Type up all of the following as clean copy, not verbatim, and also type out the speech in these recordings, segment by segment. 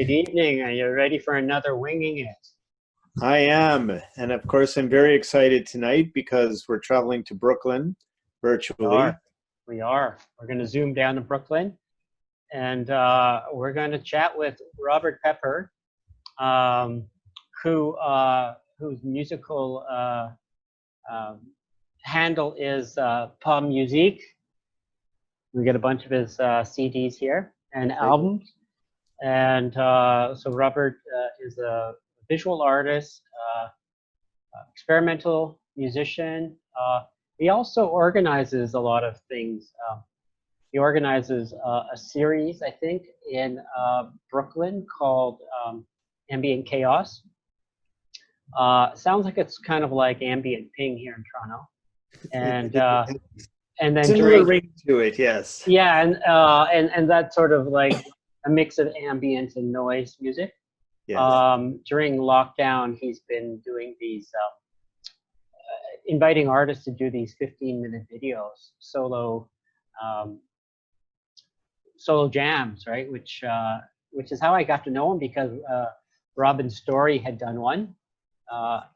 Good evening. Are you ready for another Winging It? I am. And of course, I'm very excited tonight because we're traveling to Brooklyn virtually. We are. We're going to zoom down to Brooklyn, and we're going to chat with Robert Pepper, whose musical handle is Palm Musique. We get a bunch of his CDs here and albums. And so Robert is a visual artist, experimental musician. He also organizes a lot of things. He organizes a series, I think, in Brooklyn called Ambient Chaos. Sounds like it's kind of like ambient ping here in Toronto. And then similar ring to it, yes. Yeah, and that's sort of like a mix of ambient and noise music. Yes. During lockdown, he's been doing these, inviting artists to do these 15-minute videos, solo jams, right? Which is how I got to know him, because Robin Story had done one,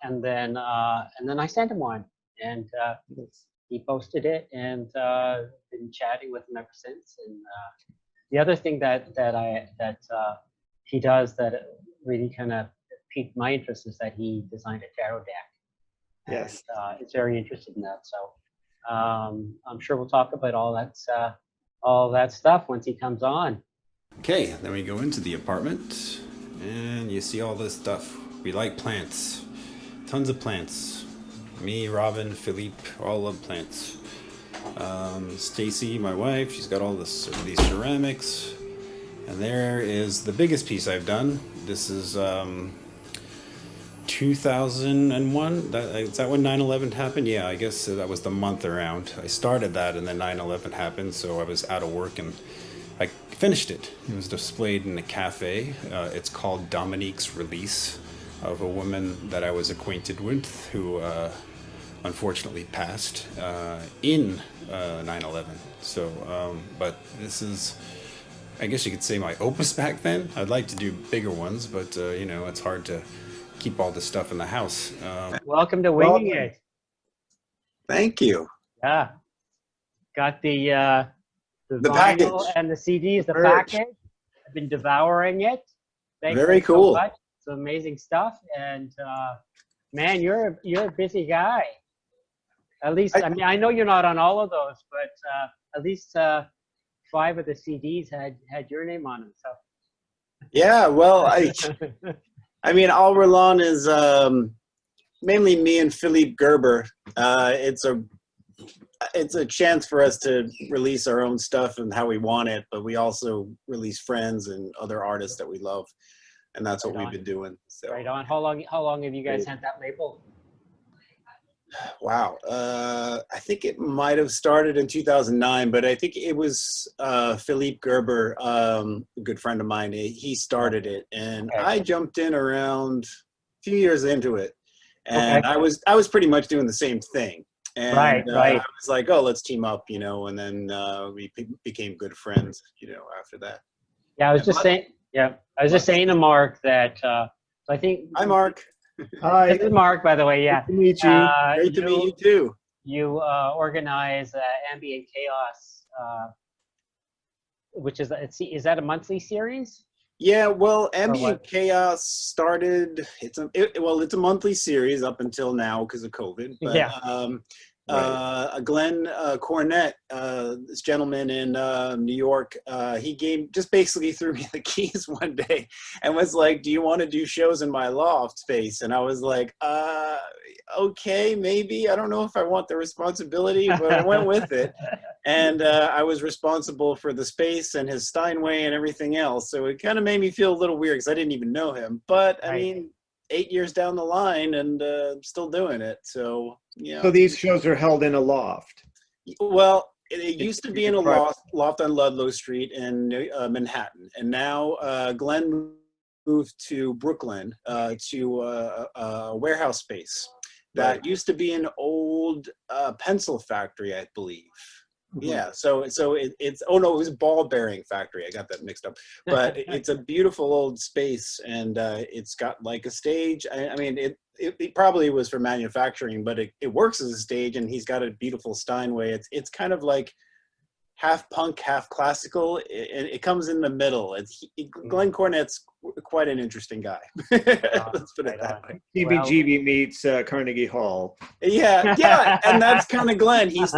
and then I sent him one, and he posted it, and been chatting with him ever since. And the other thing that he does that really kind of piqued my interest is that he designed a tarot deck. Yes. And, it's very interested in that. So I'm sure we'll talk about all that stuff once he comes on. Okay, then we go into the apartment, and you see all this stuff. We like plants, tons of plants. Me, Robin, Philippe, all love plants. Stacy, my wife, she's got all these ceramics. And there is the biggest piece I've done. This is 2001. Is that when 9/11 happened? Yeah, I guess that was the month around. I started that, and then 9/11 happened, so I was out of work, and I finished it. It was displayed in a cafe. It's called Dominique's Release, of a woman that I was acquainted with who unfortunately passed in 9/11. So, but this is, I guess you could say, my opus back then. I'd like to do bigger ones, but it's hard to keep all this stuff in the house. Welcome to Winging It. Thank you. Yeah, got the The vinyl package and the CDs, the Merch. package. I've been devouring it. Thank Very you cool. So much. It's amazing stuff. And man, you're a busy guy. At least, I mean, I know you're not on all of those, but at least 5 of the CDs had your name on them. So Yeah, well, I mean, All Rolon is mainly me and Philippe Gerber. It's a chance for us to release our own stuff and how we want it, but we also release friends and other artists that we love, and that's what we've been doing. So. Right on. How long have you guys had that label? Wow. I think it might have started in 2009, but I think it was Philippe Gerber, a good friend of mine. He started it, and I jumped in around a few years into it, and I was pretty much doing the same thing. And right. I was like, oh, let's team up, and then we became good friends, after that. Yeah, I was just saying. Yeah, I was just saying to Mark that. So I think. Hi, Mark. Hi. This is Mark, by the way. Yeah. Good to meet you. Great to meet you too. You organize Ambient Chaos, which is that a monthly series? Yeah, well, Ambient Chaos started. It's a monthly series up until now because of COVID. But, yeah. Glenn Cornett, this gentleman in New York, he basically threw me the keys one day and was like, "Do you want to do shows in my loft space?" And I was like, "Okay, maybe. I don't know if I want the responsibility," but I went with it. And I was responsible for the space and his Steinway and everything else. So it kind of made me feel a little weird because I didn't even know him. But I mean, 8 years down the line and still doing it. So, yeah. So these shows are held in a loft? Well, it used to be in a loft on Ludlow Street in Manhattan. And now Glenn moved to Brooklyn to a warehouse space that used to be an old pencil factory, I believe. Yeah, so it's oh no, it was Ball Bearing Factory. I got that mixed up, but it's a beautiful old space, and it's got like a stage. I mean, it probably was for manufacturing, but it works as a stage, and he's got a beautiful Steinway. It's kind of like half punk, half classical. It comes in the middle. Glenn Cornett's quite an interesting guy. Let's put it that way. TBGB meets Carnegie Hall. Yeah, and that's kind of Glenn. He's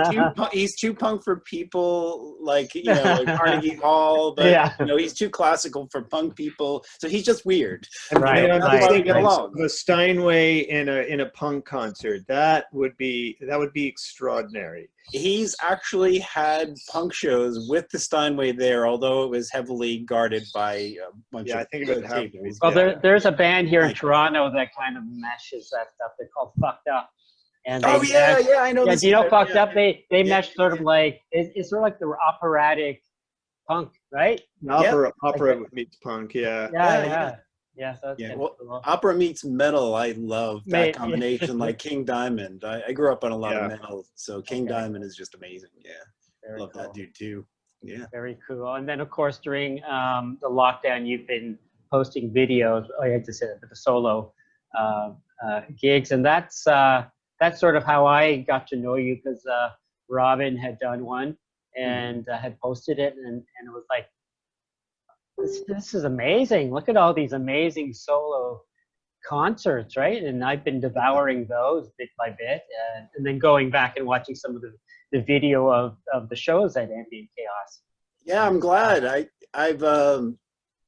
too punk for people like like Carnegie Hall, but he's too classical for punk people. So he's just weird. Right. I'm Right. just thinking of a Steinway in a punk concert. That would be extraordinary. He's actually had punk shows with the Steinway there, although it was heavily guarded by a bunch of I think it would have to be. Well, there's a band here in Toronto that kind of meshes that stuff. They're called Fucked Up. And I know. Yeah, this do you know band. Fucked Up? They mesh sort of like it's sort of like the operatic punk, right? Opera meets punk. Yeah, so that's Well, cool. opera meets metal. I love that Mate, combination, like King Diamond. I grew up on a lot of Yeah. metal, so King Diamond is just amazing. Yeah, Very love cool. that dude too. Yeah. Very cool. And then, of course, during the lockdown, you've been posting videos. Oh, I had to say that, but the solo gigs, and that's sort of how I got to know you, because Robin had done one and had posted it, and it was like, this is amazing. Look at all these amazing solo concerts, right? And I've been devouring those bit by bit, and then going back and watching some of the video of the shows at Ambient Chaos. Yeah, I'm glad. I've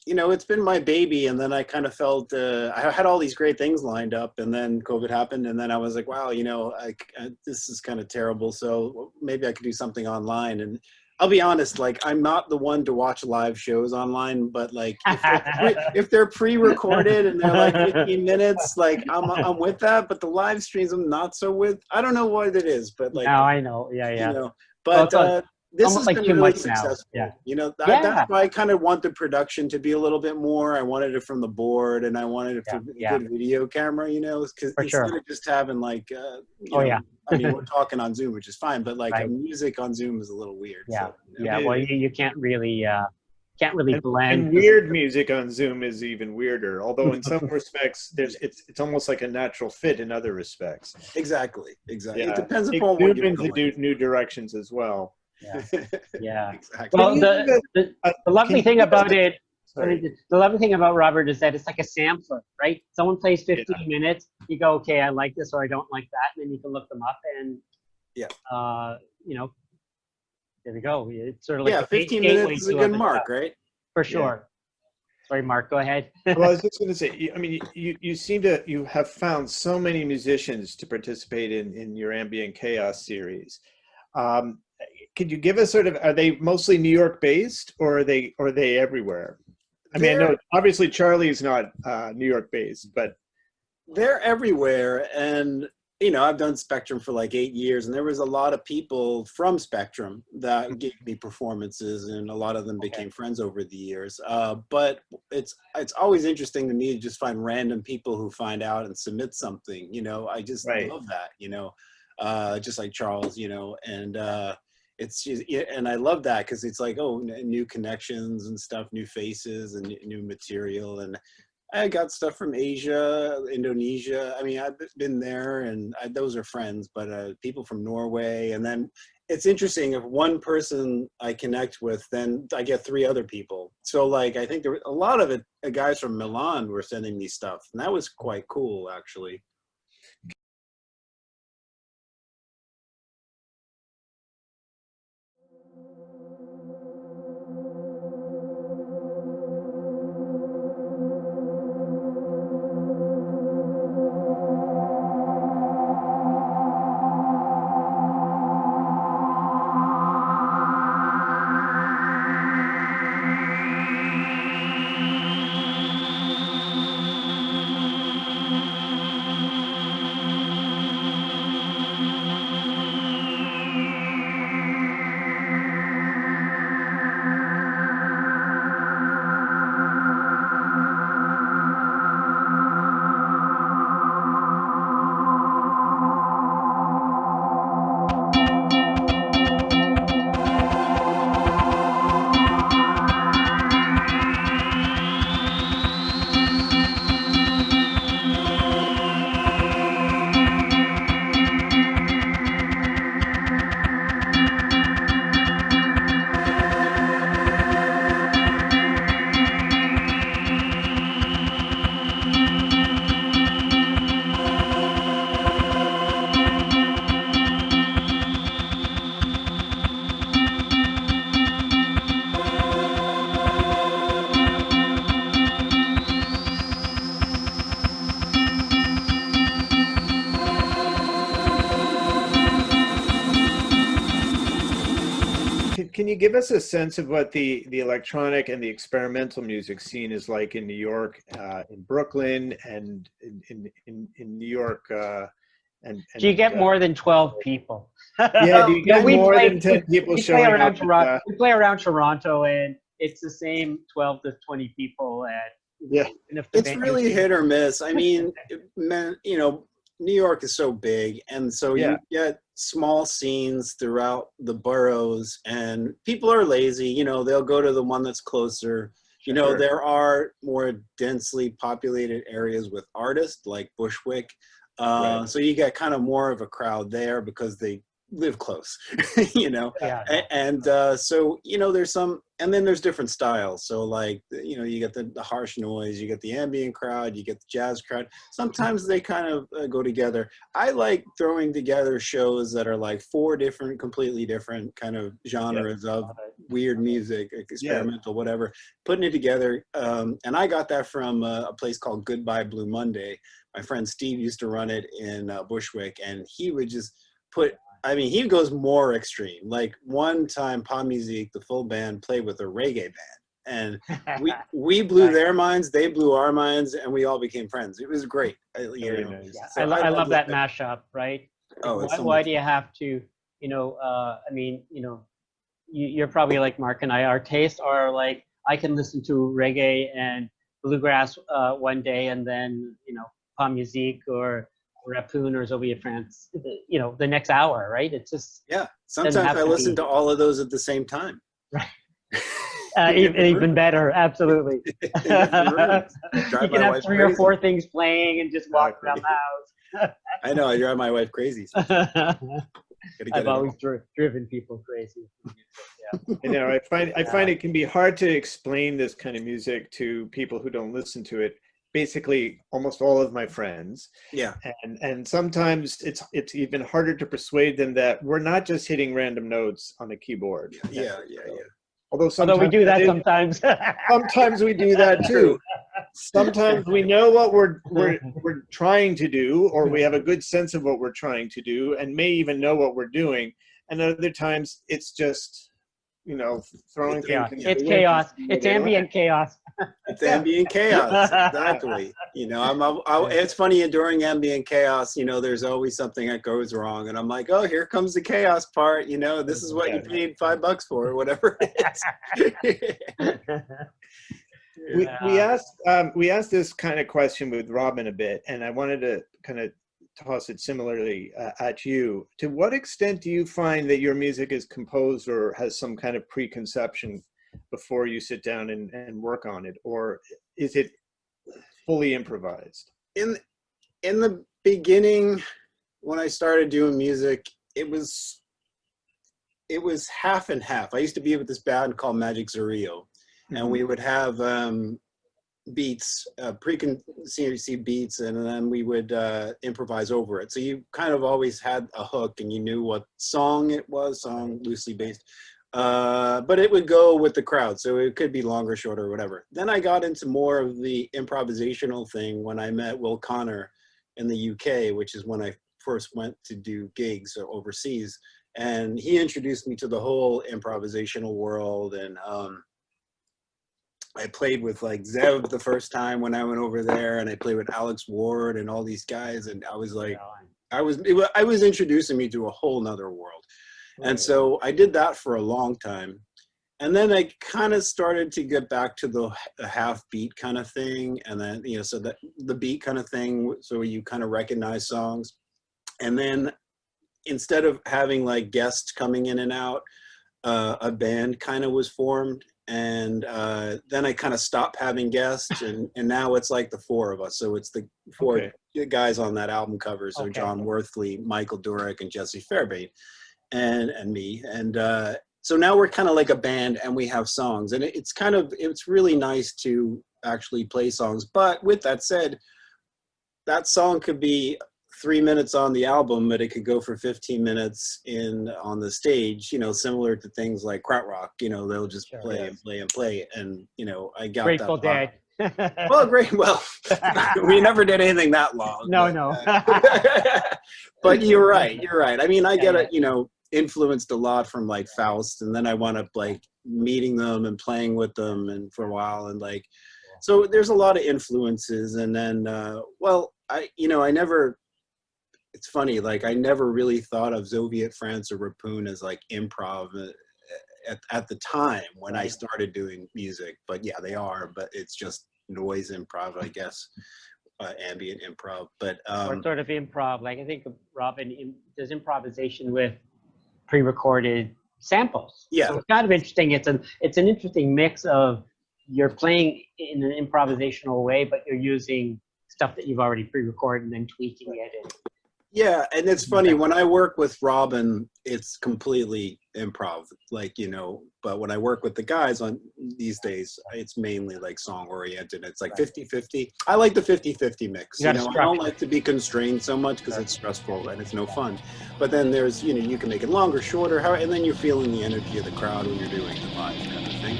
it's been my baby, and then I kind of felt I had all these great things lined up, and then COVID happened, and then I was like, wow, this is kind of terrible. So maybe I could do something online. And I'll be honest, like, I'm not the one to watch live shows online, but like if they're pre-recorded and they're like 15 minutes, like I'm with that. But the live streams I'm not so with. I don't know what it is, but like, now I know, yeah. But this almost has like been too really much now. successful. Yeah. That's why I kind of want the production to be a little bit more. I wanted it from the board, and I wanted it from a good video camera, because instead of just having like, I mean, we're talking on Zoom, which is fine, but like music on Zoom is a little weird. Yeah, so, Well, you can't really blend. And weird music on Zoom is even weirder. Although in some respects, it's almost like a natural fit in other respects. Exactly. Yeah. It depends upon what you're into doing. new directions as well. Yeah. Exactly. Well, the lovely thing about it, the lovely thing about Robert is that it's like a sampler, right? Someone plays 15 minutes, you go, okay, I like this or I don't like that, and then you can look them up, and there we go. It's sort of like 15 minutes is a good mark, right? For sure. Sorry, Mark, go ahead. Well, I was just going to say, I mean, you have found so many musicians to participate in your Ambient Chaos series. Could you give us sort of, are they mostly New York based, or are they everywhere? I mean, I know obviously Charlie's not New York based, but they're everywhere. And I've done Spectrum for like 8 years, and there was a lot of people from Spectrum that gave me performances, and a lot of them became friends over the years. But it's always interesting to me to just find random people who find out and submit something. I just love that. Just like Charles, and it's just, and I love that because it's like, new connections and stuff, new faces and new material. And I got stuff from Asia, Indonesia. I mean, I've been there, and those are friends, but people from Norway. And then it's interesting, if one person I connect with, then I get 3 other people. So like, I think there were a lot of it, guys from Milan were sending me stuff, and that was quite cool, actually. can you give us a sense of what the electronic and the experimental music scene is like in New York, in Brooklyn, and in New York? Do you get more than 12 people? Yeah, do you No, get more than 10 people we play showing around up? Toronto. We play around Toronto, and it's the same 12 to 20 people. And Yeah. and if the It's band- really hit or miss. I mean, you know, New York is so big, and so Yeah. you get small scenes throughout the boroughs, and people are lazy. You know, they'll go to the one that's closer. You know, Sure. there are more densely populated areas with artists like Bushwick. Right. So you get kind of more of a crowd there because they live close, you know. Yeah. And so, you know, there's some, and then there's different styles. So like, you know, you get the harsh noise, you get the ambient crowd, you get the jazz crowd. Sometimes they kind of go together. I like throwing together shows that are like 4 different, completely different kind of genres of weird music, experimental, whatever, putting it together. And I got that from a place called Goodbye Blue Monday. My friend Steve used to run it in Bushwick, and he would just put, I mean, he goes more extreme. Like one time, Pop Music, the full band, played with a reggae band, and we blew their minds, they blew our minds, and we all became friends. It was great. Very nice. Yeah, So I love that mashup, right? Oh, Like, it's so why much do you have to, you know, I mean, you know, you're probably like Mark and I, our tastes are like, I can listen to reggae and bluegrass one day, and then, you know, pop music or Rapoon or Zobia France, you know, the next hour, right? It's just, Yeah, doesn't sometimes have I to listen be- to all of those at the same time. even better, absolutely. Drive You can my have wife 3 or crazy. 4 things playing and just walk around the I know, I drive my wife crazy. So house. gotta get I've it always all. driven people crazy. Yeah. I know. I find it can be hard to explain this kind of music to people who don't listen to it. Basically, almost all of my friends, Yeah, and sometimes it's even harder to persuade them that we're not just hitting random notes on a keyboard. yeah. Although Although we do that is- sometimes. sometimes we do that too. Sometimes we know what we're trying to do, or we have a good sense of what we're trying to do, and may even know what we're doing. And other times it's just, you know, throwing Yeah, things. it's chaos. It's ambient chaos. It's ambient chaos, exactly. You know, it's funny during ambient chaos. You know, there's always something that goes wrong, and I'm like, oh, here comes the chaos part. You know, this is what you paid $5 for, or whatever it is. We asked this kind of question with Robin a bit, and I wanted to kind of toss it similarly at you. To what extent do you find that your music is composed or has some kind of preconception before you sit down and work on it, or is it fully improvised? In the beginning, when I started doing music, it was half and half. I used to be with this band called Magic Zuriel, and we would have beats, preconceived beats, and then we would improvise over it. So you kind of always had a hook, and you knew what song it was, song loosely based. But it would go with the crowd, so it could be longer, shorter, whatever. Then I got into more of the improvisational thing when I met Will Connor in the UK, which is when I first went to do gigs overseas. And he introduced me to the whole improvisational world. And I played with like Zev the first time when I went over there, and I played with Alex Ward and all these guys. And I was like, I was introducing me to a whole nother world. And so I did that for a long time. And then I kind of started to get back to the half beat kind of thing. And then, you know, so that the beat kind of thing, so you kind of recognize songs. And then instead of having like guests coming in and out, a band kind of was formed. And then I kind of stopped having guests, and now it's like the 4 of us. So it's the 4 guys on that album cover. So John Worthley, Michael Durick, and Jesse Fairbairn. And me, and so now we're kind of like a band, and we have songs, and it's really nice to actually play songs. But with that said, that song could be 3 minutes on the album, but it could go for 15 minutes on the stage. You know, similar to things like krautrock. You know, they'll just play and play and play, and you know, I got Grateful that. Dead. Well, great. Well, we never did anything that long. No. But you're right. I mean, I get it. You know. influenced a lot from like Faust, and then I wound up like meeting them and playing with them and for a while, and like, so there's a lot of influences. And then well, I never, it's funny, like I never really thought of Soviet France or Rapun as like improv at the time when I started doing music, but yeah, they are, but it's just noise improv, I guess, ambient improv. But or sort of improv. Like I think Robin does improvisation with pre-recorded samples. Yeah. So it's kind of interesting. It's an interesting mix of you're playing in an improvisational way, but you're using stuff that you've already pre-recorded and then tweaking it. And yeah, and it's funny, when I work with Robin, it's completely improv, like, but when I work with the guys on these days, it's mainly like song oriented. It's like 50-50. I like the 50-50 mix. I don't like to be constrained so much because it's stressful and it's no fun. But then there's, you can make it longer, shorter, and then you're feeling the energy of the crowd when you're doing it live, kind of thing.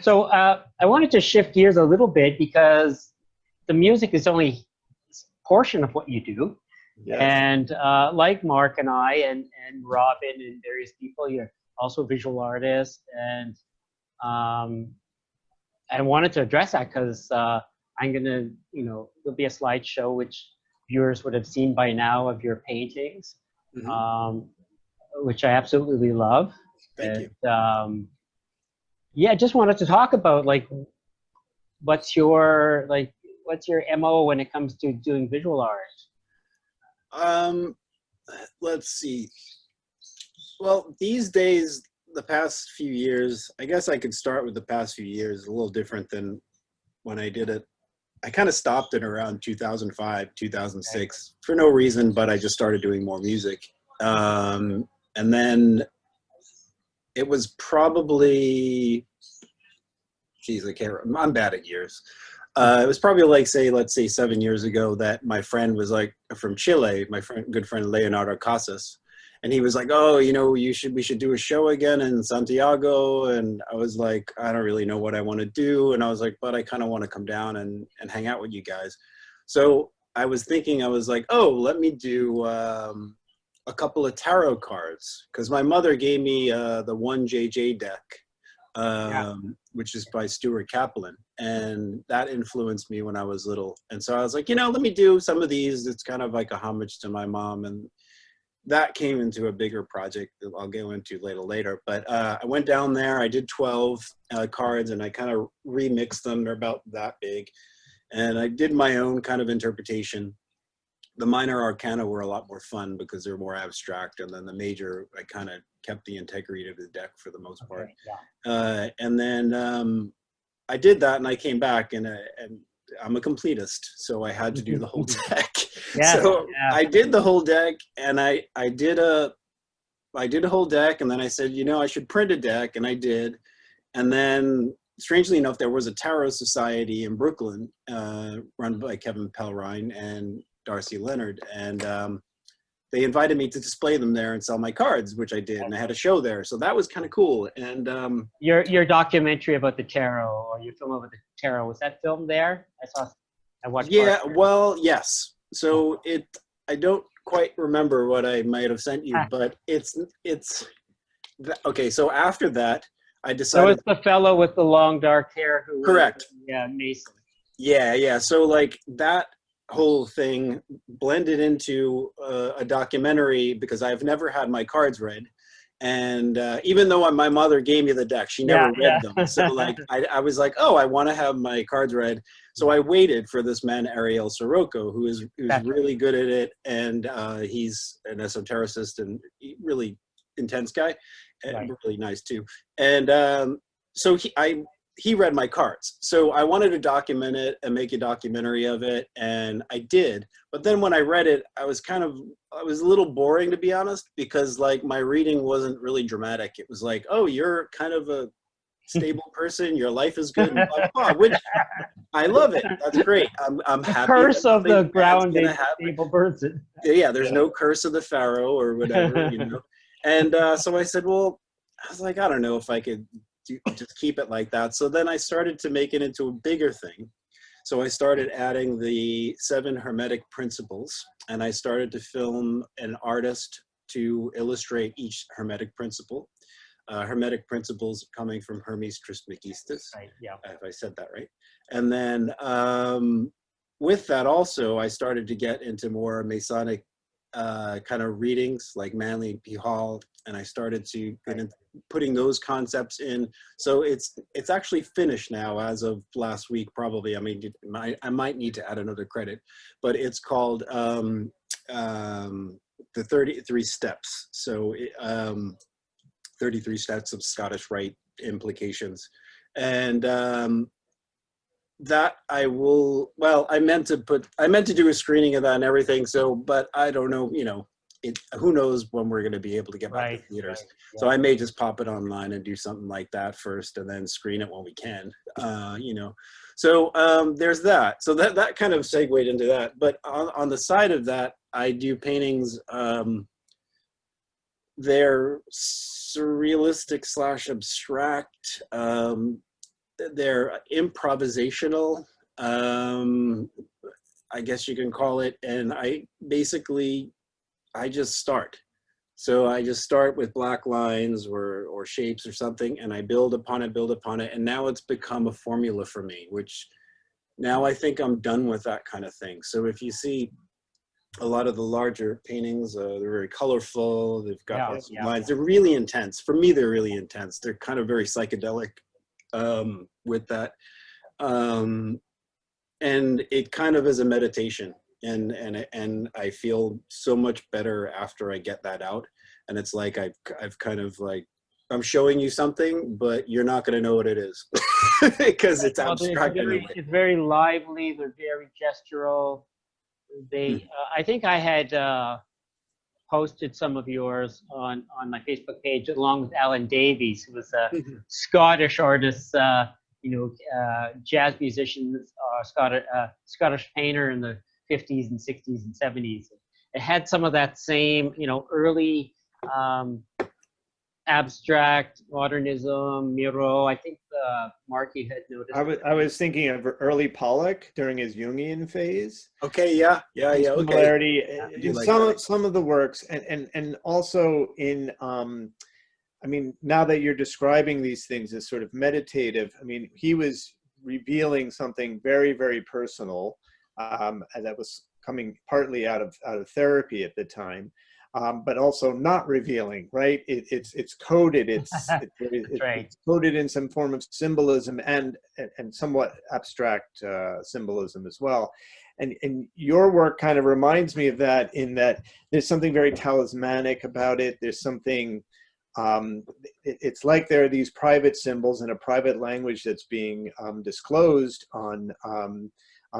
so I wanted to shift gears a little bit because the music is only a portion of what you do. Yes. And like Mark and I and Robin and various people, you're also a visual artist. And I wanted to address that because I'm going to, there'll be a slideshow which viewers would have seen by now of your paintings, which I absolutely love. Thank you. Yeah, I just wanted to talk about like, what's your MO when it comes to doing visual art? Let's see. Well, these days, the past few years, I guess I could start with the past few years, a little different than when I did it. I kind of stopped it around 2005, 2006 for no reason, but I just started doing more music. And then it was probably, geez, I can't remember. I'm bad at years. It was probably like, let's say 7 years ago that my friend was like, from Chile, my good friend Leonardo Casas. And he was like, oh, we should do a show again in Santiago. And I was like, I don't really know what I want to do. And I was like, but I kind of want to come down and hang out with you guys. So I was thinking, I was like, oh, let me do a couple of tarot cards. Because my mother gave me the 1JJ deck, which is by Stuart Kaplan. And that influenced me when I was little. And so I was like, let me do some of these. It's kind of like a homage to my mom. And that came into a bigger project that I'll go into later. But I went down there, I did 12 cards, and I kind of remixed them. They're about that big. And I did my own kind of interpretation. The minor arcana were a lot more fun because they're more abstract. And then the major, I kind of kept the integrity of the deck for the most part. Yeah. And then I did that, and I came back, and I'm a completist, so I had to do the whole deck. I did the whole deck, and I did a whole deck, and then I said, I should print a deck, and I did. And then, strangely enough, there was a tarot society in Brooklyn run by Kevin Pelrine and Darcy Leonard, and they invited me to display them there and sell my cards, which I did, and I had a show there, so that was kind of cool. And your documentary about the tarot, or your film about the tarot, was that filmed there? I watched. Yeah, well, yes. So I don't quite remember what I might have sent you, but it's okay. So after that, I decided. So it's the fellow with the long dark hair who. Correct. Mason. Yeah. So like that whole thing blended into a documentary because I've never had my cards read. And even though my mother gave me the deck, she never read them. So like I was like, oh, I want to have my cards read. So I waited for this man, Ariel Sirocco, who's really good at it. And he's an esotericist and really intense guy, and really nice too. And so I he read my cards. So I wanted to document it and make a documentary of it, and I did. But then when I read it, I was a little boring, to be honest, because like my reading wasn't really dramatic. It was like, oh, you're kind of a stable person, your life is good, and blah, blah, blah, which I love it. That's great. I'm happy. Curse of the nothing bad's gonna grounded happen. stable person. Yeah, there's no curse of the pharaoh or whatever, you know. And so I said, well, I was like, I don't know if I could just keep it like that. So then I started to make it into a bigger thing. So I started adding the 7 Hermetic principles, and I started to film an artist to illustrate each Hermetic principle. Hermetic principles coming from Hermes Trismegistus, Right, yeah. if I said that right. And then with that also, I started to get into more Masonic kind of readings, like Manly P. Hall, and I started to get into putting those concepts in. So it's actually finished now as of last week, probably. I mean, I might need to add another credit, but it's called the 33 Steps. So 33 Steps of Scottish Rite Implications. And that I will, well, I meant to do a screening of that and everything. So, but I don't know, you know, who knows when we're going to be able to get back to theaters. Right, yeah. So I may just pop it online and do something like that first, and then screen it when we can, you know. So there's that. So that kind of segued into that. But on the side of that, I do paintings. They're surrealistic / abstract. They're improvisational, I guess you can call it. And I just start. So I just start with black lines or shapes or something, and I build upon it. And now it's become a formula for me, which now I think I'm done with that kind of thing. So if you see a lot of the larger paintings, they're very colorful. They've got lots of lines. They're really intense. For me, they're really intense. They're kind of very psychedelic with that. And it kind of is a meditation. And I feel so much better after I get that out. And it's like I've kind of like, I'm showing you something, but you're not going to know what it is because it's abstract anyway. It's very lively. They're very gestural. I think I had posted some of yours on my Facebook page along with Alan Davies, who was a Scottish artist, jazz musician, Scottish painter in the 50s and 60s and 70s. It had some of that same, early abstract modernism, Miro. I think Marky had noticed. I was thinking of early Pollock during his Jungian phase. Okay, yeah. Similarity Okay. in some of the works, and also in I mean, now that you're describing these things as sort of meditative, I mean, he was revealing something very, very personal, and that was coming partly out of therapy at the time. But also not revealing, right? It's coded. It's coded in some form of symbolism and somewhat abstract symbolism as well. And your work kind of reminds me of that, in that there's something very talismanic about it. There's something. It's like there are these private symbols in a private language that's being disclosed on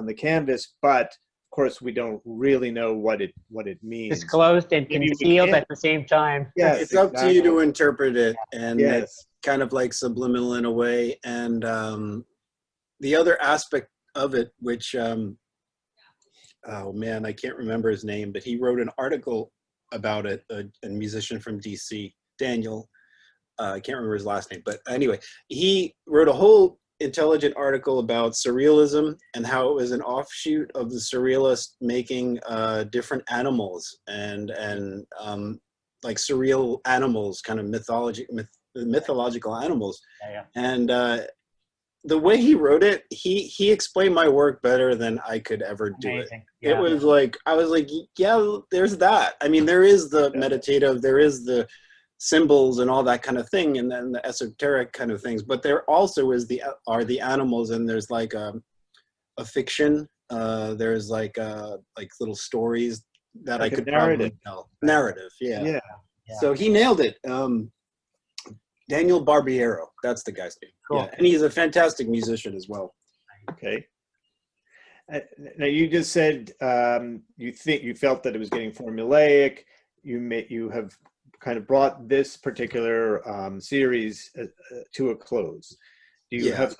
the canvas, but of course, we don't really know what it means. Disclosed and concealed at the same time. Yes, it's up to you to interpret it, and it's kind of like subliminal in a way. And the other aspect of it, which, oh man, I can't remember his name, but he wrote an article about it, a musician from DC, Daniel. I can't remember his last name, but anyway, he wrote a whole intelligent article about surrealism and how it was an offshoot of the surrealists making different animals and like surreal animals, kind of mythological animals. And the way he wrote it, he explained my work better than I could ever do it. It was like, I was like, yeah, there's that. I mean, there is the meditative, there is the symbols and all that kind of thing, and then the esoteric kind of things, but there also are the animals, and there's like a fiction, there's like little stories that like I could probably tell. Narrative, yeah. So he nailed it. Daniel Barbiero, that's the guy's name. Cool. Yeah, and he's a fantastic musician as well. Okay. Now you just said you felt that it was getting formulaic. You have kind of brought this particular series to a close. Do you have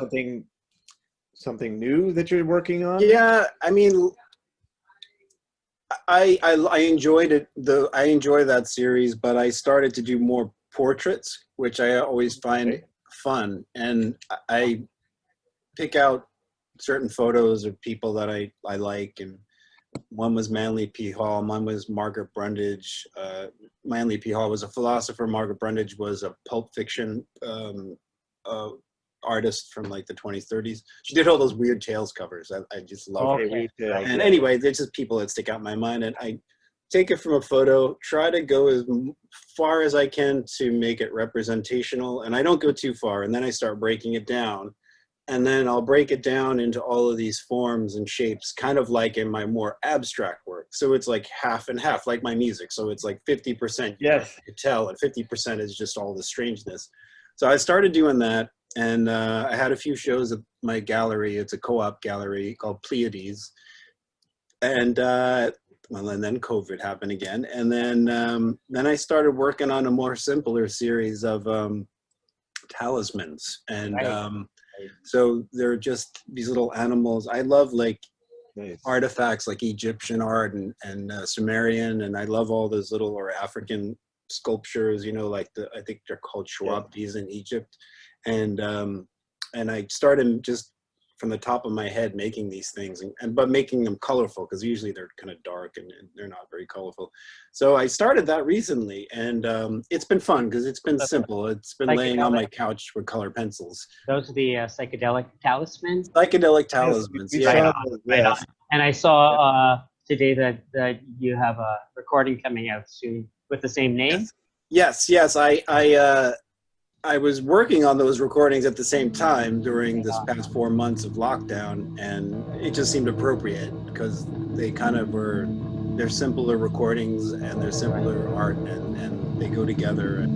something new that you're working on? Yeah, I mean, I enjoyed it. I enjoy that series, but I started to do more portraits, which I always find fun, and I pick out certain photos of people that I like, and one was Manly P. Hall, one was Margaret Brundage. Manly P. Hall was a philosopher. Margaret Brundage was a pulp fiction artist from like the 20s, 30s. She did all those Weird Tales covers. I just love her. And anyway, there's just people that stick out in my mind, and I take it from a photo, try to go as far as I can to make it representational, and I don't go too far, and then I start breaking it down. And then I'll break it down into all of these forms and shapes, kind of like in my more abstract work. So it's like half and half, like my music. So it's like 50% you tell, and 50% is just all the strangeness. So I started doing that, and I had a few shows at my gallery. It's a co-op gallery called Pleiades. And and then COVID happened again. And then I started working on a more simpler series of talismans. And so they're just these little animals. I love like artifacts like Egyptian art and Sumerian, and I love all those little or African sculptures, you know, like I think they're called Shawabis in Egypt. And I started just from the top of my head making these things, but making them colorful, because usually they're kind of dark and they're not very colorful. So I started that recently, and it's been fun because it's been simple. It's been laying on my couch with color pencils. Those are the psychedelic talismans? Psychedelic talismans, Right on. And I saw today that you have a recording coming out soon with the same name? Yes. I was working on those recordings at the same time during this past 4 months of lockdown, and it just seemed appropriate because they kind of they're simpler recordings and they're simpler art, and they go together.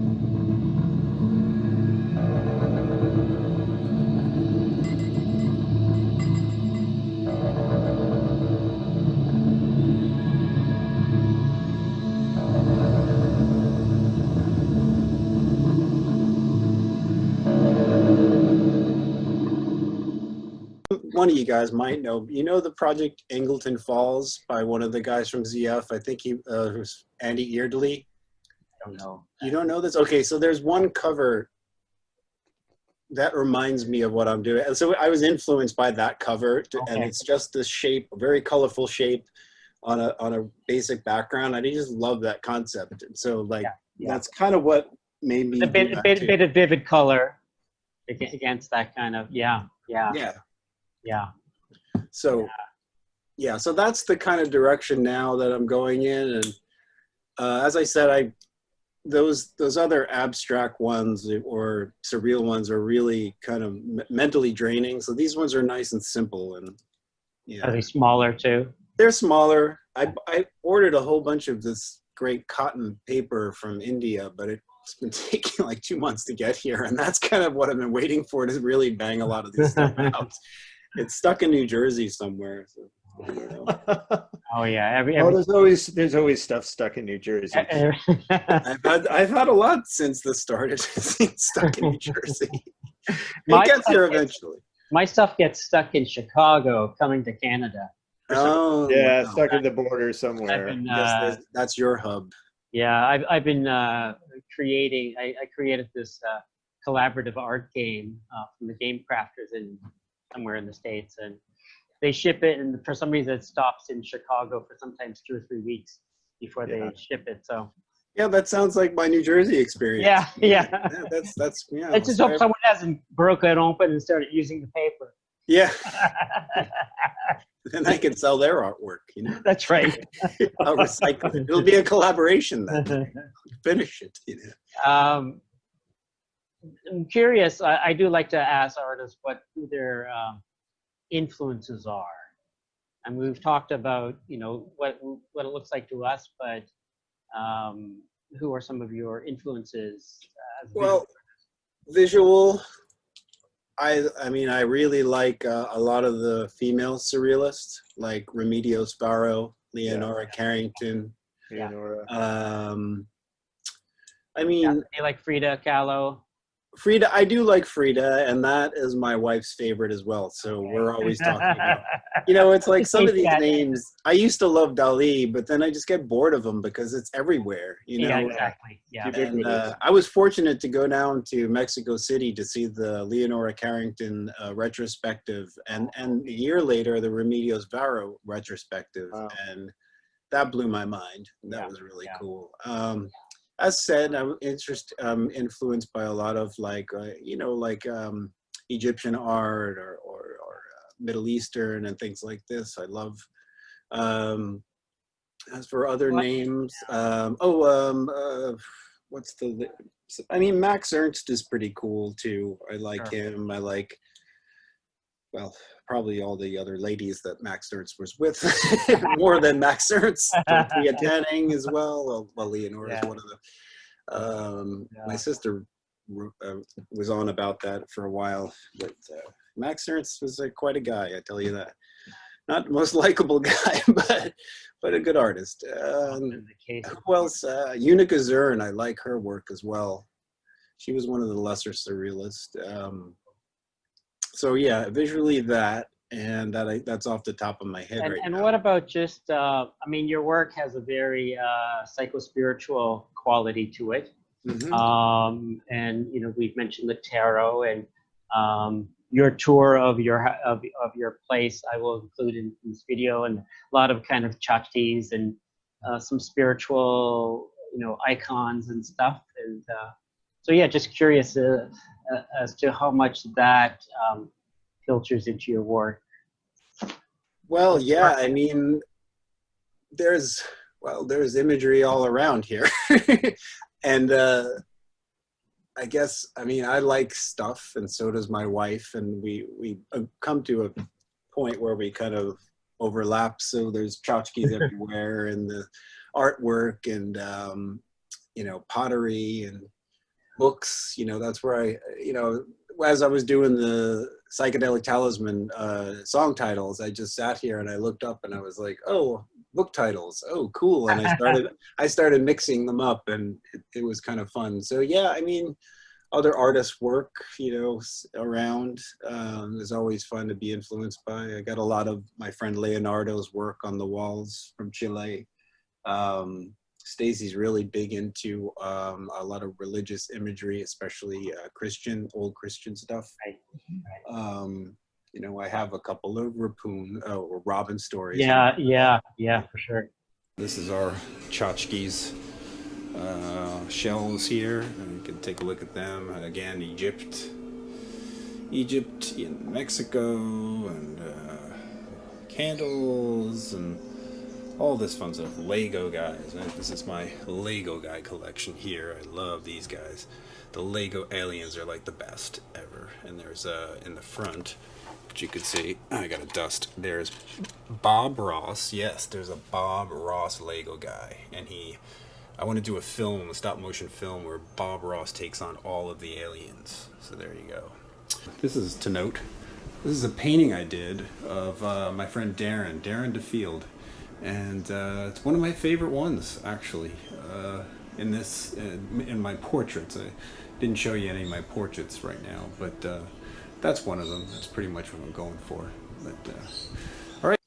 One of you guys might know, the project Angleton Falls by one of the guys from ZF. I think he was Andy Eardley. I don't know. You don't know this? Okay, so there's one cover that reminds me of what I'm doing. And so I was influenced by that cover, and it's just this shape, a very colorful shape on a basic background. I just love that concept. And so that's kind of what made me a bit of vivid color against that kind of yeah. So so that's the kind of direction now that I'm going in. And as I said, those other abstract ones or surreal ones are really kind of mentally draining. So these ones are nice and simple. And are they smaller too? They're smaller. I ordered a whole bunch of this great cotton paper from India, but it's been taking like 2 months to get here, and that's kind of what I've been waiting for, to really bang a lot of this stuff out. It's stuck in New Jersey somewhere. So I don't know. Oh yeah, there's always stuff stuck in New Jersey. I've had a lot since this started. Stuck in New Jersey. It gets here eventually. My stuff gets stuck in Chicago, coming to Canada. Oh yeah, stuck in the border somewhere. That's your hub. Yeah, I've been creating. I created this collaborative art game from the game crafters somewhere in the States, and they ship it, and for some reason it stops in Chicago for sometimes 2 or 3 weeks before they ship it. So yeah, that sounds like my New Jersey experience. Yeah. That's yeah. I just hope someone hasn't broken it open and started using the paper. Yeah. Then I can sell their artwork, That's right. I'll recycle it. It'll be a collaboration then. Finish it, I'm curious. I do like to ask artists who their influences are, and we've talked about what it looks like to us, but who are some of your influences? Well, visual I mean, I really like a lot of the female surrealists, like Remedios Varo, Leonora Carrington. Yeah. Leonora. I mean, You like Frida Kahlo? Frida, I do like Frida, and that is my wife's favorite as well. So we're always talking about, you know, it's like some of these names. I used to love Dali, but then I just get bored of them because it's everywhere, you know. Yeah, exactly. Yeah. And I was fortunate to go down to Mexico City to see the Leonora Carrington retrospective, and a year later the Remedios Varo retrospective, and that blew my mind. That was really cool. As said, I'm influenced by a lot of like, you know, like Egyptian art or Middle Eastern and things like this. I love. As for other names, what's the? I mean, Max Ernst is pretty cool too. I like him. I like, well, probably all the other ladies that Max Ernst was with more than Max Ernst. Dorothea Tanning as well. Well, Leonora is one of the. My sister was on about that for a while, but Max Ernst was quite a guy, I tell you that. Not the most likable guy, but a good artist. Who else? Unica Zern, I like her work as well. She was one of the lesser surrealists. So yeah, visually that, and that's off the top of my head right now. And what about just, I mean, your work has a very psycho-spiritual quality to it. Mm-hmm. And, you know, we've mentioned the tarot, and your tour of your place I will include in this video, and a lot of kind of tchotchkes and some spiritual, you know, icons and stuff. And so yeah, just curious as to how much that filters into your work. Well, yeah, I mean, there's imagery all around here. And I guess, I mean, I like stuff, and so does my wife, and we come to a point where we kind of overlap. So there's tchotchkes everywhere, and the artwork, and you know, pottery and books. You know, that's where I, you know, as I was doing the Psychedelic Talisman song titles, I just sat here and I looked up and I was like, oh, book titles, oh cool, and I started mixing them up, and it was kind of fun. So yeah, I mean, other artists' work, you know, around is always fun to be influenced by. I got a lot of my friend Leonardo's work on the walls from Chile. Stacy's really big into a lot of religious imagery, especially old Christian stuff. You know, I have a couple of or Robin stories. Yeah, for sure. This is our tchotchkes shells here, and you can take a look at them. Again, Egypt, in Mexico, and candles, and all this fun stuff. Lego guys. This is my Lego guy collection here. I love these guys. The Lego aliens are like the best ever. And there's in the front, which you could see, I got a dust. There's Bob Ross. Yes, there's a Bob Ross Lego guy, and I want to do a stop motion film where Bob Ross takes on all of the aliens. So there you go. This is to note. This is a painting I did of my friend Darren DeField. And it's one of my favorite ones, actually, in my portraits. I didn't show you any of my portraits right now, but that's one of them. That's pretty much what I'm going for. But all right.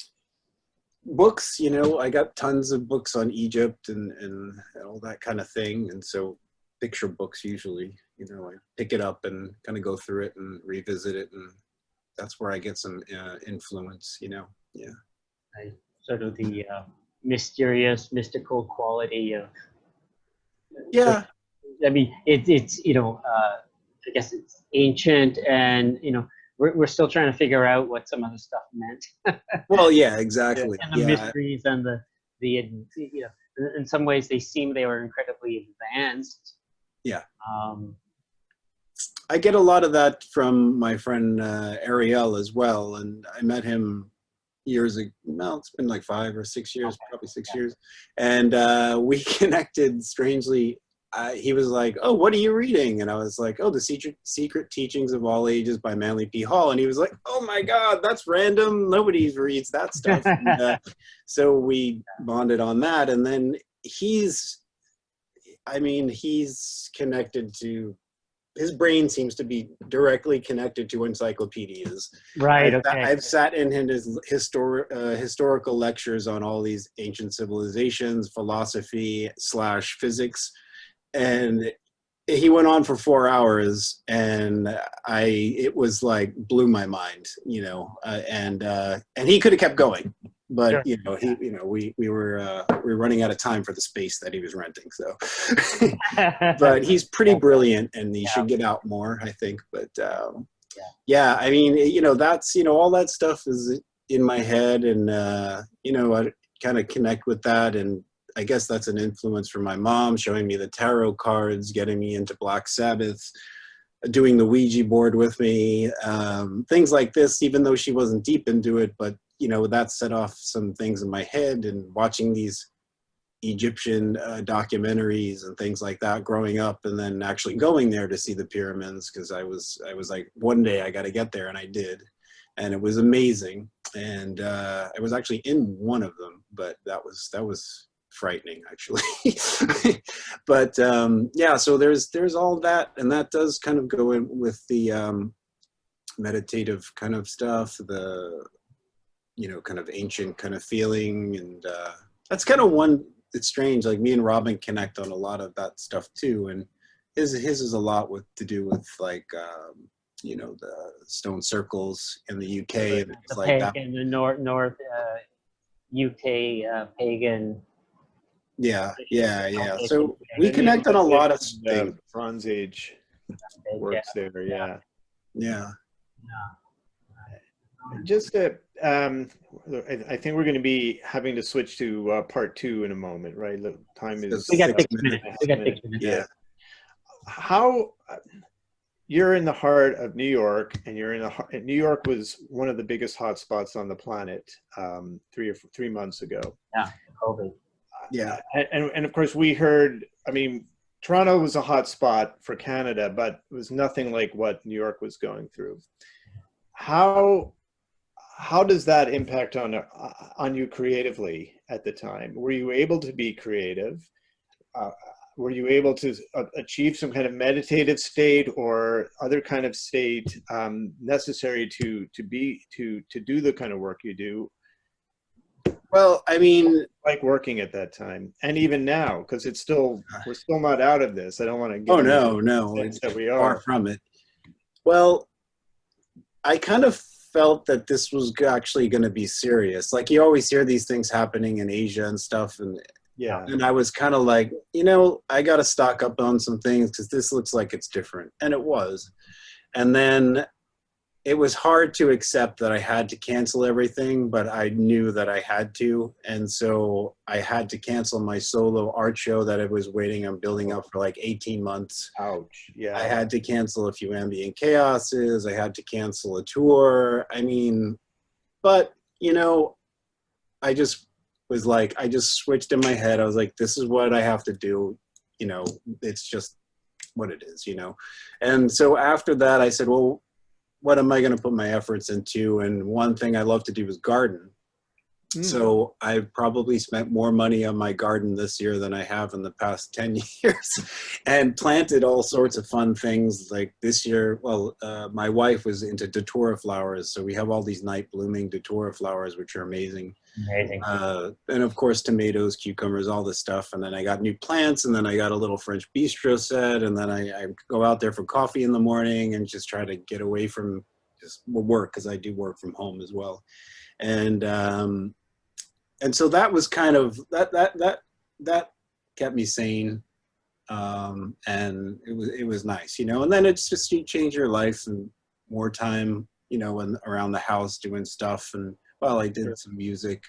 Books, you know, I got tons of books on Egypt and all that kind of thing. And so picture books usually, you know, I pick it up and kind of go through it and revisit it. And that's where I get some influence, you know. Yeah. Sort of the mysterious, mystical quality of. Yeah. I mean, it's you know, I guess it's ancient, and you know, we're still trying to figure out what some of the stuff meant. Well, yeah, exactly. And the mysteries and the you know, in some ways they were incredibly advanced. Yeah. I get a lot of that from my friend Ariel as well, and I met him years ago. No, it's been like 5 or 6 years, probably 6 years. And we connected strangely. he was like, "Oh, what are you reading?" And I was like, "Oh, The Secret Teachings of All Ages by Manly P. Hall." And he was like, "Oh my God, that's random. Nobody reads that stuff." And, so we bonded on that. And then he's connected to, his brain seems to be directly connected to encyclopedias. Right. Okay. I've sat in his historical lectures on all these ancient civilizations, philosophy / physics, and he went on for 4 hours, and it was like blew my mind, and he could have kept going, but Sure. we were running out of time for the space that he was renting, so. But he's pretty brilliant, and he should get out more, I think. But yeah, I mean, that's all that stuff is in my head, and I kind of connect with that, and I guess that's an influence from my mom showing me the tarot cards, getting me into Black Sabbath, doing the Ouija board with me, things like this, even though she wasn't deep into it, but that set off some things in my head, and watching these Egyptian documentaries and things like that growing up, and then actually going there to see the pyramids, because I was like, one day I got to get there, and I did, and it was amazing. And I was actually in one of them, but that was frightening, actually. But yeah, so there's all that, and that does kind of go in with the meditative kind of stuff, the kind of ancient kind of feeling, and that's kind of one. It's strange, like me and Robin connect on a lot of that stuff too, and his is a lot to do with like the stone circles in the UK and things like that. In the north UK pagan. Yeah. So we connect on a lot of things. Bronze Age works there, yeah. Just I think we're going to be having to switch to part 2 in a moment, right? The time is. We got 6 minutes. Yeah. How you're in the heart of New York, and New York was one of the biggest hotspots on the planet 3 months ago. Yeah, COVID. Yeah, and of course we heard. I mean, Toronto was a hotspot for Canada, but it was nothing like what New York was going through. How does that impact on you creatively at the time? Were you able to be creative? Were you able to achieve some kind of meditative state or other kind of state necessary to do the kind of work you do? Well, I mean, like working at that time, and even now, because we're still not out of this. I don't want to get. Oh no, it's that we are far from it. Well, I kind of felt that this was actually going to be serious. Like, you always hear these things happening in Asia and stuff, and yeah. And I was kind of like, I got to stock up on some things because this looks like it's different, and it was. And then it was hard to accept that I had to cancel everything, but I knew that I had to. And so I had to cancel my solo art show that I was waiting on building up for like 18 months. Ouch. Yeah. I had to cancel a few Ambient Chaoses. I had to cancel a tour. I mean, but, I just was like, I just switched in my head. I was like, this is what I have to do. It's just what it is, And so after that, I said, well, what am I going to put my efforts into? And one thing I love to do is garden. So I've probably spent more money on my garden this year than I have in the past 10 years, and planted all sorts of fun things. Like this year, my wife was into datura flowers. So we have all these night blooming datura flowers, which are amazing. And of course, tomatoes, cucumbers, all this stuff. And then I got new plants, and then I got a little French bistro set. And then I go out there for coffee in the morning and just try to get away from just work, because I do work from home as well. And so that was kind of that kept me sane, and it was nice, And then it's just, you change your life, and more time, and around the house doing stuff. And I did some music,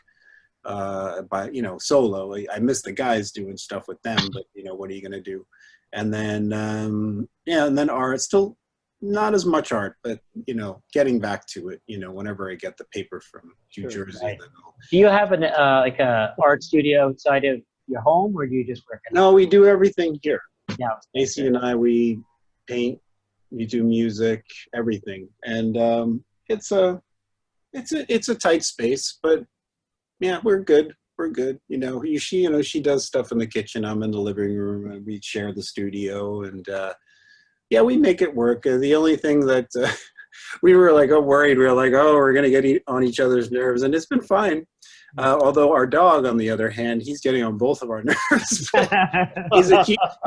solo. I miss the guys doing stuff with them, but what are you gonna do? And then and then art, still not as much art, but getting back to it, whenever I get the paper from New Jersey. Right. Do you have an like a art studio outside of your home, or do you just work? No, we do everything here. Yeah. Stacy and I, we paint, we do music, everything, and it's a tight space, but yeah, we're good. We're good. She does stuff in the kitchen. I'm in the living room, and we share the studio, and yeah, we make it work. The only thing that we were like, worried. We were like, we're gonna get on each other's nerves, and it's been fine. Although our dog, on the other hand, he's getting on both of our nerves.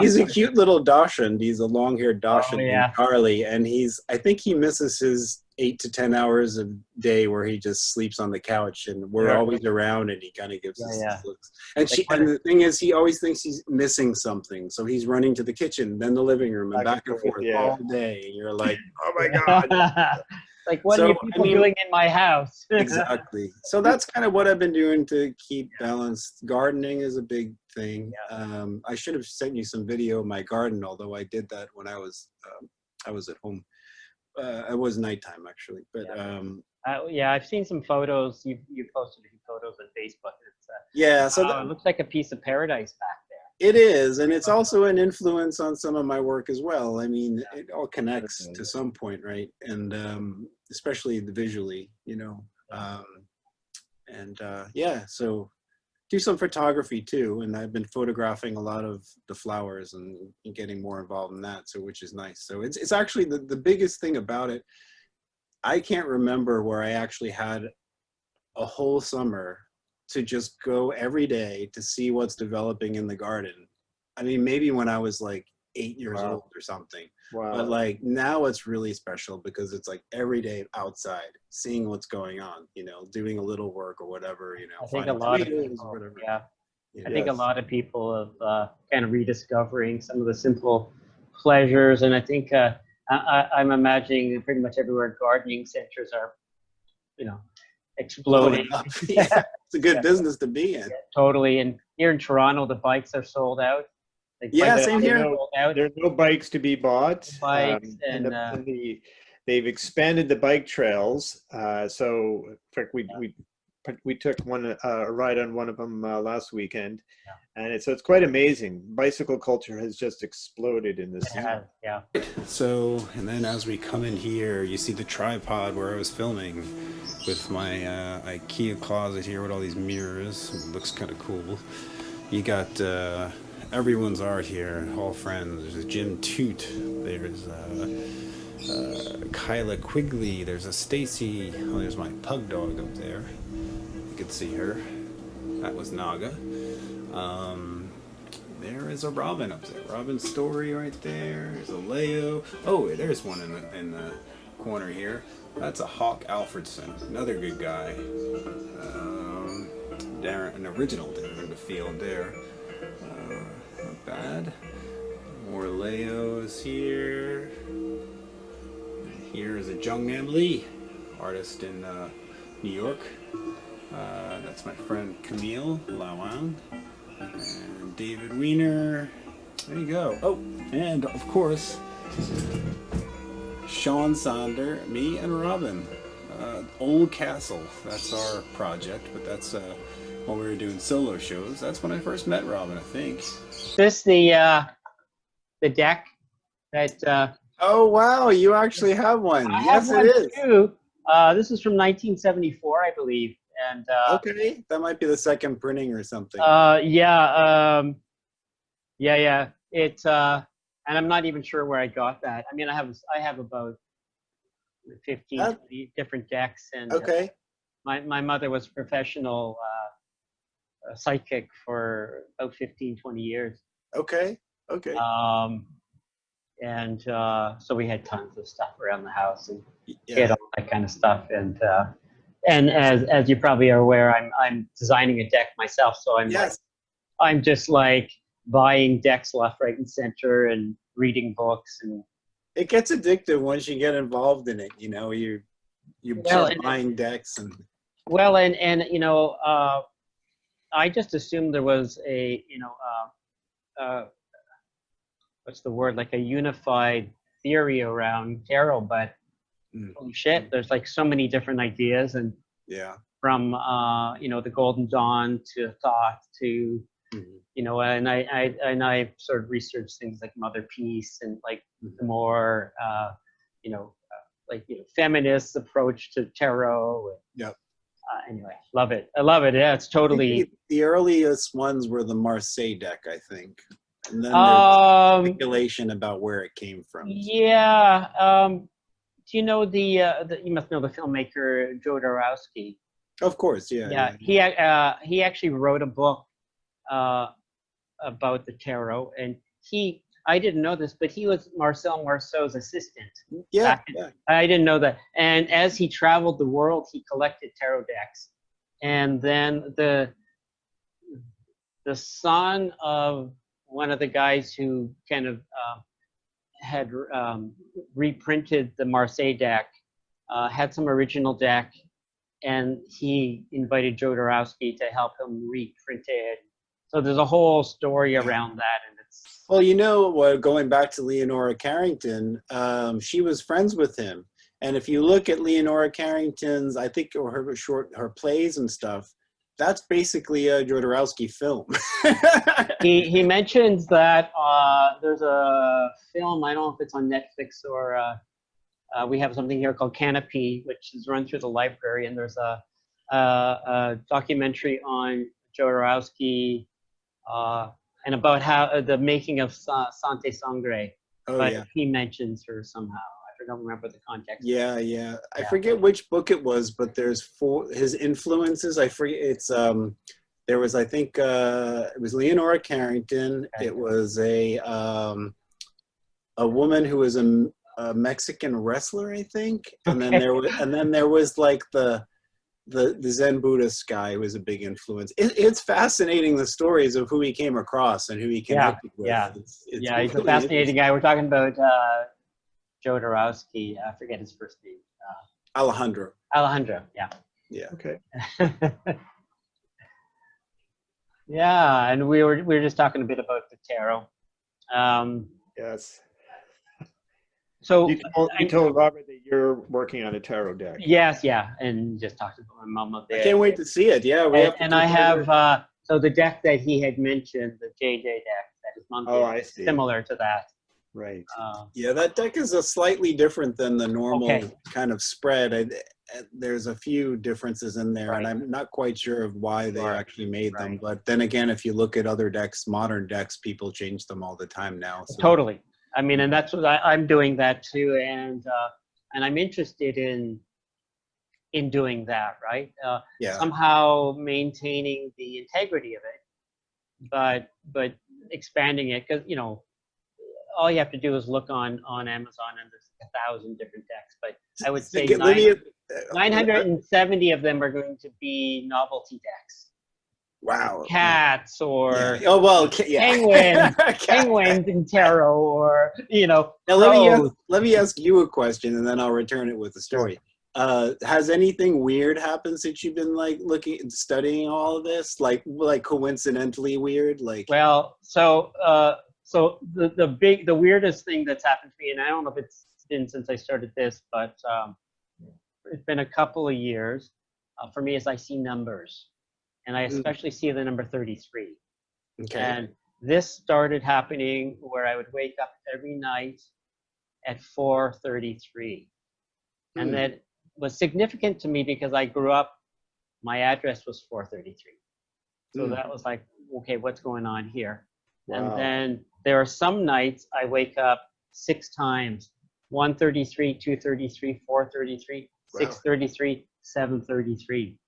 He's a cute little Dachshund. He's a long-haired Dachshund named Charlie, and I think he misses his 8 to 10 hours a day where he just sleeps on the couch, and we're always around, and he kind of gives us these looks. And the thing is, he always thinks he's missing something, so he's running to the kitchen, then the living room, and back and forth all day. And you're like, oh my god. Like, what are you people doing in my house? Exactly. So that's kind of what I've been doing to keep balanced. Gardening is a big thing. I should have sent you some video of my garden, although I did that when I was at home. It was nighttime actually, but I've seen some photos. You posted a few photos on Facebook. So it looks like a piece of paradise back there. It is, and it's also an influence on some of my work as well. I mean, it all connects to some point, right? And especially the visually, so do some photography too, and I've been photographing a lot of the flowers and getting more involved in that, so which is nice. So it's actually the biggest thing about it. I can't remember where I actually had a whole summer to just go every day to see what's developing in the garden. I mean, maybe when I was like 8 years old or something. Wow. But like now it's really special because it's like every day outside, seeing what's going on, doing a little work or whatever, I think a lot of people, I think a lot of people have kind of rediscovering some of the simple pleasures. And I think I'm imagining pretty much everywhere gardening centers are, exploding. Yeah, it's a good business to be in. Totally. And here in Toronto, the bikes are sold out. Same here. There's no bikes to be bought. Bikes they've expanded the bike trails. So in fact, we took a ride on one of them last weekend, and it's quite amazing. Bicycle culture has just exploded in this. Yeah. So, and then as we come in here, you see the tripod where I was filming with my IKEA closet here with all these mirrors. It looks kind of cool. You got everyone's art here, all friends. There's a Jim Toot. There's Kyla Quigley. There's a Stacy. Oh, there's my pug dog up there. You can see her. That was Naga. There is a Robin up there. Robin's story right there. There's a Leo. Oh, there's one in the corner here. That's a Hawk Alfredson. Another good guy. Darren, an original Darren in the field there. Not bad. More Leos here. Here is a Jungnan Lee, artist in New York. That's my friend Camille Lawang. And David Wiener. There you go. Oh, and of course, Sean Sonder, me and Robin. Old Castle. That's our project, but that's when we were doing solo shows. That's when I first met Robin, I think. Is this the deck that oh wow, you actually have one. Yes, it is. Too. This is from 1974, I believe. And okay, that might be the second printing or something. It's and I'm not even sure where I got that. I mean, I have about 15, 20 different decks, and okay. My mother was a professional psychic for about 15, 20 years. Okay. And so we had tons of stuff around the house, and she had all that kind of stuff. And as you probably are aware, I'm designing a deck myself, so I'm just like buying decks left, right, and center, and reading books. And it gets addictive once you get involved in it. You start buying decks and. Well, and I just assumed there was a what's the word, like a unified theory around tarot, but holy shit, there's like so many different ideas, and from the Golden Dawn to Thoth to you know, and I sort of researched things like Mother Peace and like the more, you know, like, you know, feminist approach to tarot. Yep. Anyway, love it. I love it. Yeah, it's totally. The earliest ones were the Marseille deck, I think. And then there's speculation about where it came from. Yeah. Do you know you must know the filmmaker Joe Dorowski? Of course, yeah. Yeah. He actually wrote a book about the tarot, and I didn't know this, but he was Marcel Marceau's assistant. Yeah, I didn't know that. And as he traveled the world, he collected tarot decks. And then the son of one of the guys who kind of had reprinted the Marseille deck had some original deck, and he invited Joe Dorowski to help him reprint it. So there's a whole story around that, and it's. Well, you know, going back to Leonora Carrington, she was friends with him, and if you look at Leonora Carrington's, I think, or her plays and stuff, that's basically a Jodorowsky film. He mentions that there's a film, I don't know if it's on Netflix or we have something here called Canopy, which is run through the library, and there's a documentary on Jodorowsky and about how the making of Sante Sangre. But he mentions her somehow. I don't remember the context. Yeah. I forget which book it was, but there's his influences. I forget. It's there was, I think, it was Leonora Carrington. It was a woman who was a Mexican wrestler, I think, and then there was like the Zen Buddhist guy who was a big influence. It's fascinating, the stories of who he came across and who he connected with. Yeah, it's he's really a fascinating guy. We're talking about Joe Dorowski. I forget his first name. Alejandro. Yeah. Okay. Yeah, and we were just talking a bit about the tarot. Yes. So you told Robert that you're working on a tarot deck. Yes, yeah, and just talked about my mom up there. I can't wait to see it. Yeah, I have so the deck that he had mentioned, the JJ deck that his mom did, I see. similar to that. Right. Yeah, that deck is a slightly different than the normal kind of spread. There's a few differences in there, and I'm not quite sure of why they actually made them. But then again, if you look at other decks, modern decks, people change them all the time now. So. Totally. I mean, and that's what I'm doing that too, and I'm interested in doing that, right? Somehow maintaining the integrity of it, but expanding it, because, you know, all you have to do is look on Amazon, and there's 1,000 different decks. But I would say 970 of them are going to be novelty decks. Wow. Cats or penguins in tarot, or, you know. Now let me ask you a question, and then I'll return it with a story. Has anything weird happened since you've been like studying all of this? Like coincidentally weird? Like, well, so the weirdest thing that's happened to me, and I don't know if it's been since I started this, but it's been a couple of years for me, is I see numbers, and I especially see the number 33. Okay. And this started happening where I would wake up every night at 4:33, and that was significant to me because I grew up, my address was 433. So that was like, okay, what's going on here? Wow. And then there are some nights I wake up 6 times, 1:33, 2:33, 4:33, 6:33, 7:33.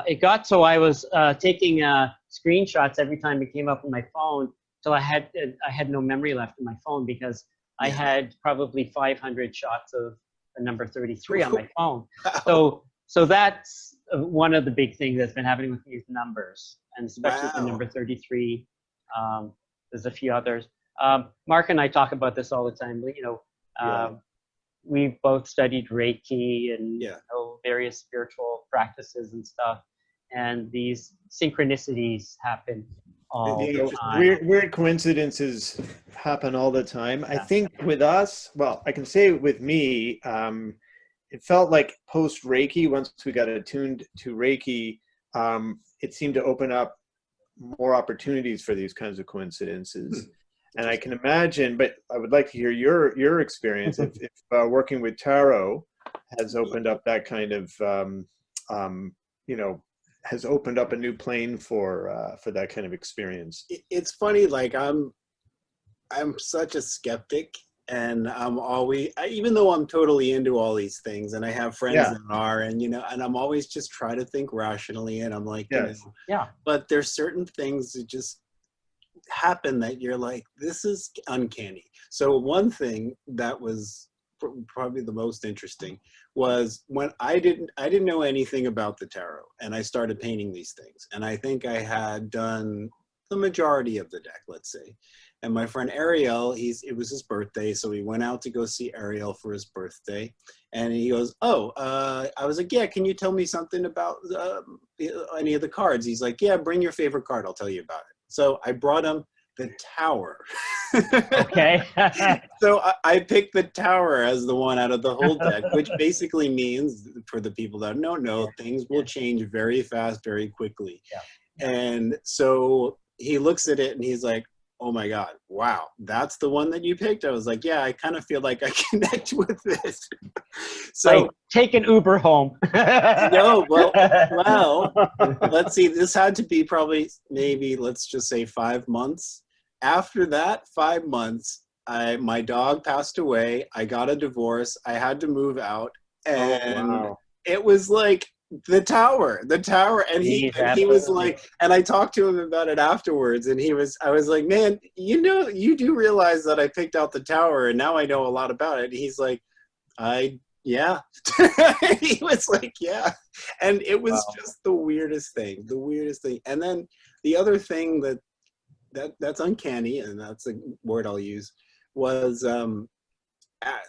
It got so I was taking screenshots every time it came up on my phone till I had no memory left in my phone, because I had probably 500 shots of the number 33 on my phone. So that's one of the big things that's been happening with these numbers, and especially the number 33. There's a few others. Mark and I talk about this all the time. You know, we both studied Reiki and various spiritual practices and stuff, and these synchronicities happen all the time. Weird coincidences happen all the time. I think with us, well, I can say with me, it felt like post Reiki, once we got attuned to Reiki, it seemed to open up more opportunities for these kinds of coincidences. And I can imagine, but I would like to hear your experience if working with tarot has opened up that kind of, has opened up a new plane for that kind of experience. It's funny, like I'm such a skeptic, and I'm always, even though I'm totally into all these things, and I have friends Yeah. that are, and and I'm always just try to think rationally, and I'm like, Yes. Yeah. but there's certain things that just happen that you're like, this is uncanny. So one thing that was probably the most interesting was when I didn't know anything about the tarot, and I started painting these things, and I think I had done the majority of the deck, let's say. And my friend Ariel, it was his birthday, so we went out to go see Ariel for his birthday, and he goes, I was like, yeah, can you tell me something about any of the cards? He's like, yeah, bring your favorite card, I'll tell you about it. So I brought him the Tower. Okay. So I picked the Tower as the one out of the whole deck, which basically means, for the people that don't know, things will change very fast, very quickly. Yeah. And so he looks at it and he's like, oh my God, wow, that's the one that you picked? I was like, yeah, I kind of feel like I connect with this. So like, take an Uber home. no, well, let's see, this had to be probably, maybe, let's just say 5 months. After that 5 months, my dog passed away. I got a divorce. I had to move out. And it was like, the tower, and he was like, and I talked to him about it afterwards, and I was like, man, you do realize that I picked out the Tower, and now I know a lot about it. And he's like, yeah. He was like, yeah. And it was just the weirdest thing. And then the other thing that's uncanny, and that's a word I'll use, was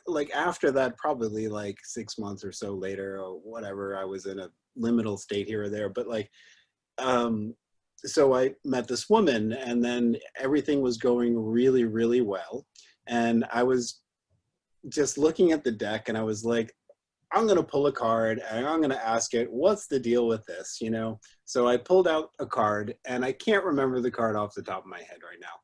like after that, probably like 6 months or so later, or whatever, I was in a liminal state here or there, but like, so I met this woman, and then everything was going really, really well. And I was just looking at the deck, and I was like, I'm going to pull a card, and I'm going to ask it, what's the deal with this, So I pulled out a card, and I can't remember the card off the top of my head right now.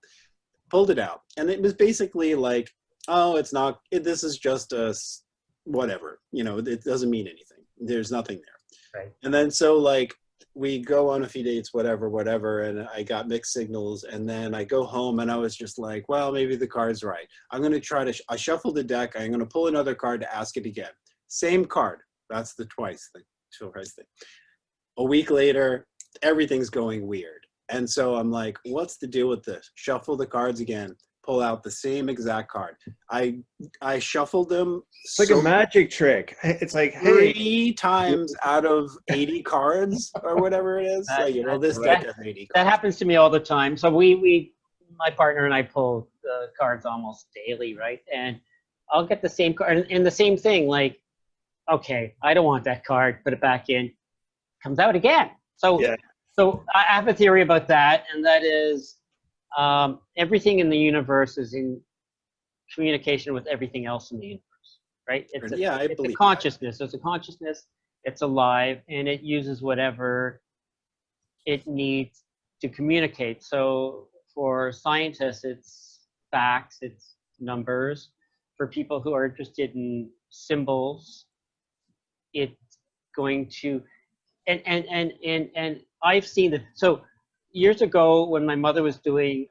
Pulled it out, and it was basically like, oh, this is just a whatever, it doesn't mean anything. There's nothing there. Right. And then so like we go on a few dates, whatever, and I got mixed signals, and then I go home and I was just like, well, maybe the card's right. I'm going to try to, I shuffle the deck. I'm going to pull another card to ask it again. Same card. That's the twice thing. A week later, everything's going weird. And so I'm like, what's the deal with this? Shuffle the cards again. Pull out the same exact card. I shuffled them. It's like a magic trick. It's like, hey, 3 times out of 80 cards or whatever it is. This deck has 80 cards. That happens to me all the time. So my partner and I pull the cards almost daily, right? And I'll get the same card, and the same thing, like, okay, I don't want that card, put it back in, comes out again. So, yeah. So I have a theory about that, and that is, everything in the universe is in communication with everything else in the universe, right? It's a consciousness. There's a consciousness. It's alive, and it uses whatever it needs to communicate. So for scientists, it's facts, it's numbers. For people who are interested in symbols, it's going to, and I've seen that. So years ago, when my mother was doing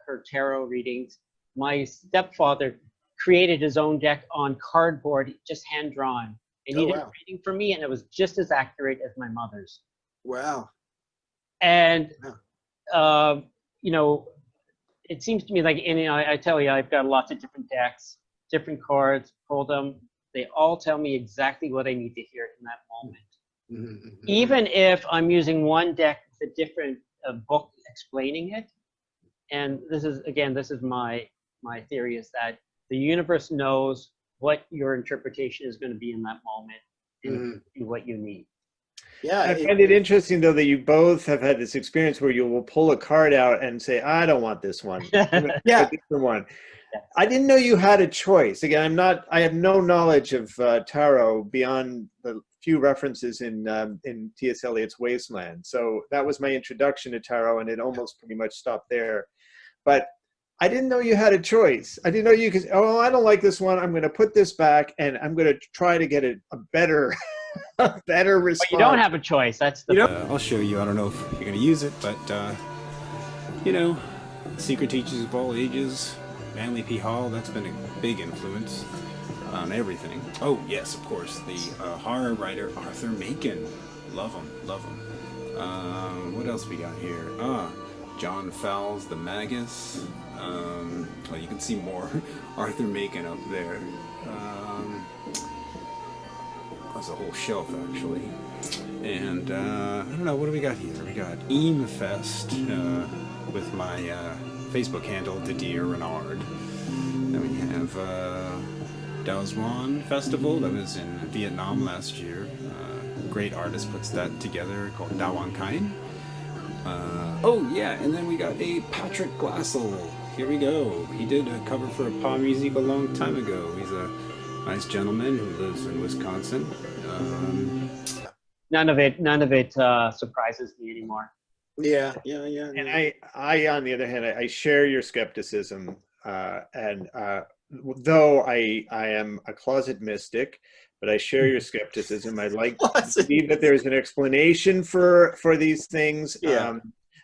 her tarot readings, my stepfather created his own deck on cardboard, just hand drawn, and he did a reading for me, and it was just as accurate as my mother's. Wow. And it seems to me like, I tell you, I've got lots of different decks, different cards, pull them. They all tell me exactly what I need to hear in that moment. Mm-hmm. Even if I'm using one deck with a different book explaining it. And this is my theory, is that the universe knows what your interpretation is going to be in that moment and what you need. Yeah, I find it interesting, though, that you both have had this experience where you will pull a card out and say, I don't want this one. Yeah. A different one. I didn't know you had a choice. Again, I have no knowledge of tarot beyond the few references in T.S. Eliot's Wasteland. So that was my introduction to tarot, and it almost pretty much stopped there. But I didn't know you had a choice. I didn't know you could, oh, I don't like this one. I'm going to put this back, and I'm going to try to get a better, a better response. But you don't have a choice. That's the. I'll show you. I don't know if you're going to use it, but, you know, Secret Teachers of All Ages, Manly P. Hall, that's been a big influence on everything. Oh, yes, of course, the horror writer Arthur Machen. Love him, love him. What else we got here? John Fowles, The Magus. Well, you can see more Arthur Machen up there. That's a whole shelf, actually. And, I don't know, what do we got here? We got Eamfest, with my Facebook handle, Didier Renard. Then we have Daozuan Festival, that was in Vietnam last year. Great artist puts that together, called Dawan Kain. Oh yeah, and then we got a Patrick Glassell. Here we go. He did a cover for a PA Music a long time ago. He's a nice gentleman who lives in Wisconsin. None of it surprises me anymore. Yeah. And I on the other hand, I share your skepticism, and though I am a closet mystic, but I share your skepticism. I like to believe that there's an explanation for these things,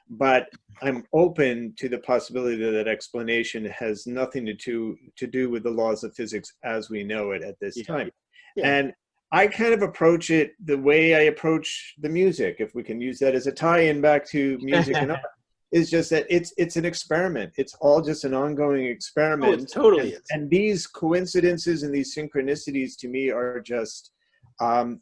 but I'm open to the possibility that that explanation has nothing to do with the laws of physics as we know it at this time. Yeah. And I kind of approach it the way I approach the music, if we can use that as a tie-in back to music and art, is just that it's an experiment. It's all just an ongoing experiment. Oh, it totally is. And these coincidences and these synchronicities to me are just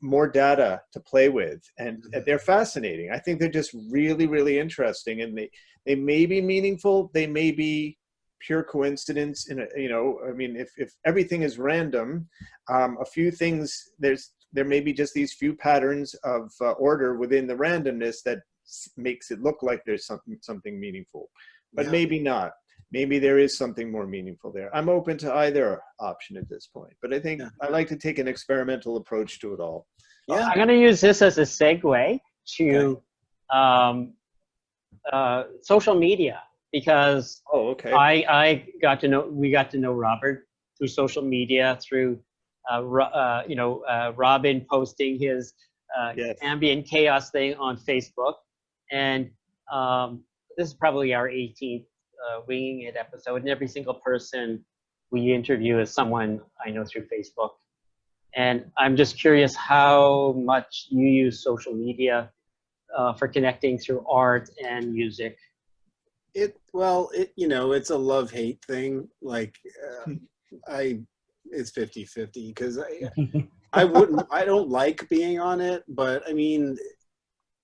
more data to play with. And they're fascinating. I think they're just really, really interesting. And they may be meaningful. They may be pure coincidence. I mean, if everything is random, a few things, there may be just these few patterns of order within the randomness that makes it look like there's something meaningful, but maybe not. Maybe there is something more meaningful there. I'm open to either option at this point, but I think I like to take an experimental approach to it all. Yeah. I'm going to use this as a segue to social media, because we got to know Robert through social media, through Robin posting his Ambient Chaos thing on Facebook. And this is probably our 18th Winging It episode, and every single person we interview is someone I know through Facebook. And I'm just curious how much you use social media for connecting through art and music. It's a love-hate thing. Like, it's 50-50, because I don't like being on it, but I mean,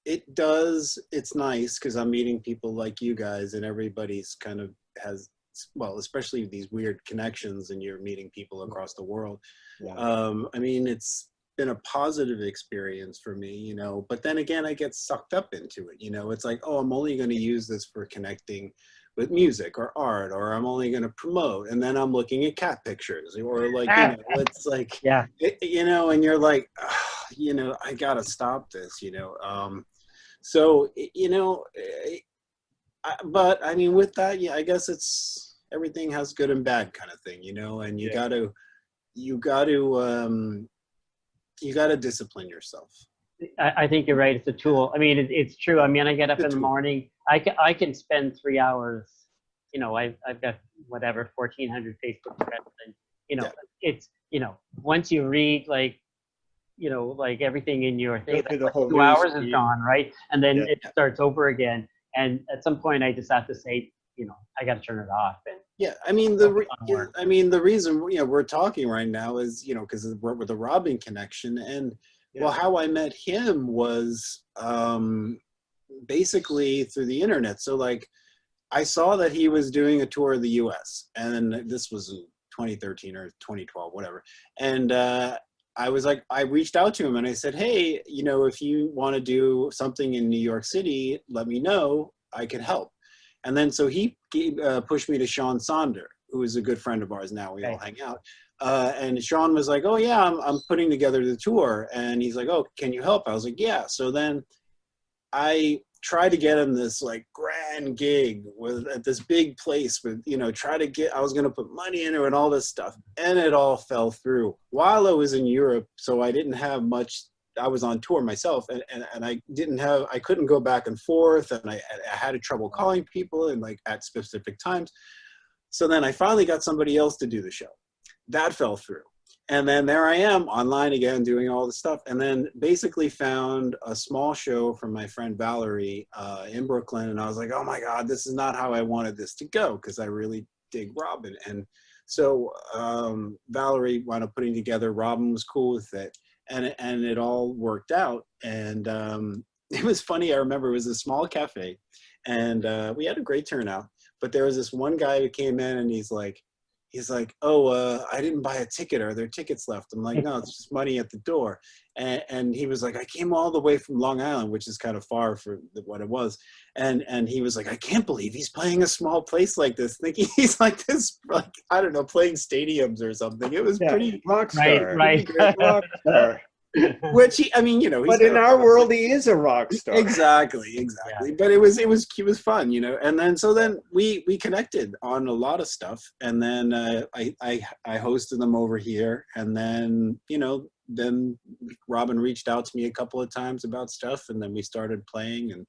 it's nice because I'm meeting people like you guys, and everybody's kind of has, well, especially these weird connections, and you're meeting people across the world. I mean, it's been a positive experience for me, but then again, I get sucked up into it. It's like, oh, I'm only going to use this for connecting with music or art, or I'm only going to promote, and then I'm looking at cat pictures, or like, it's like, and you're like, oh, I gotta stop this, so, but I mean, with that, I guess it's, everything has good and bad kind of thing, and you gotta discipline yourself. I think you're right. It's a tool. I mean, it's true. I mean, I get up in the morning. I can spend 3 hours. I've got whatever 1,400 Facebook friends, and it's once you read like everything in your thing, like 2 hours is gone, right? And then it starts over again. And at some point, I just have to say, I got to turn it off. And I mean, the reason we're talking right now is because we're with the Robin connection, and well, how I met him was basically through the internet. So like, I saw that he was doing a tour of the U.S. and this was in 2013 or 2012, whatever. And I was like, I reached out to him and I said, hey, if you want to do something in New York City, let me know. I could help. And then so he pushed me to Sean Sonder. who is a good friend of ours now. We all Okay. hang out. And Sean was like, oh yeah, I'm putting together the tour. And he's like, oh, can you help? I was like, yeah. So then I tried to get him this like grand gig at this big place with, you know, I was going to put money into it and all this stuff. And it all fell through while I was in Europe. So I didn't have much. I was on tour myself, and I couldn't go back and forth, and I had trouble calling people and like at specific times. So then I finally got somebody else to do the show. That fell through. And then there I am online again doing all the stuff, and then basically found a small show from my friend Valerie in Brooklyn, and I was like, oh my God, this is not how I wanted this to go, because I really dig Robin. And so Valerie wound up putting together, Robin was cool with it, and it all worked out. And it was funny, I remember it was a small cafe, and we had a great turnout, but there was this one guy who came in, and he's like, oh, I didn't buy a ticket. Are there tickets left? I'm like, no, it's just money at the door. And he was like, I came all the way from Long Island, which is kind of far for what it was. And he was like, I can't believe he's playing a small place like this, thinking he's like this, like, I don't know, playing stadiums or something. It was pretty rock star. Right. Great rock star. which I mean, you know, he's But in our world, he is a rock star. Exactly. Yeah. But it was fan, you know. And then we connected on a lot of stuff, and then I hosted them over here, and then then Robin reached out to me a couple of times about stuff, and then we started playing and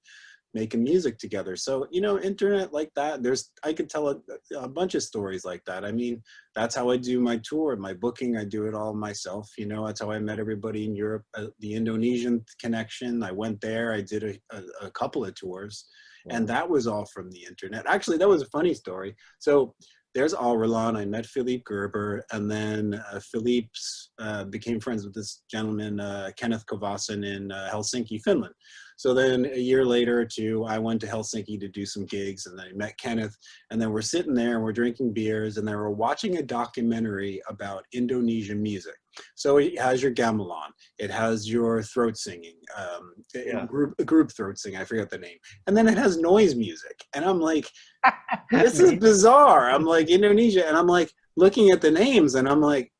making music together. So, internet like that, I could tell a bunch of stories like that. I mean, that's how I do my tour, my booking. I do it all myself. That's how I met everybody in Europe. The Indonesian connection, I went there, I did a couple of tours, and that was all from the internet. Actually, that was a funny story. So there's Alrelon. I met Philippe Gerber, and then Philippe became friends with this gentleman, Kenneth Kovasin, in Helsinki, Finland. So then a year later or two, I went to Helsinki to do some gigs, and then I met Kenneth, and then we're sitting there and we're drinking beers, and then we're watching a documentary about Indonesian music. So it has your gamelan, it has your throat singing, group throat singing, I forget the name, and then it has noise music, and I'm like, this is bizarre. I'm like, Indonesia, and I'm like looking at the names, and I'm like,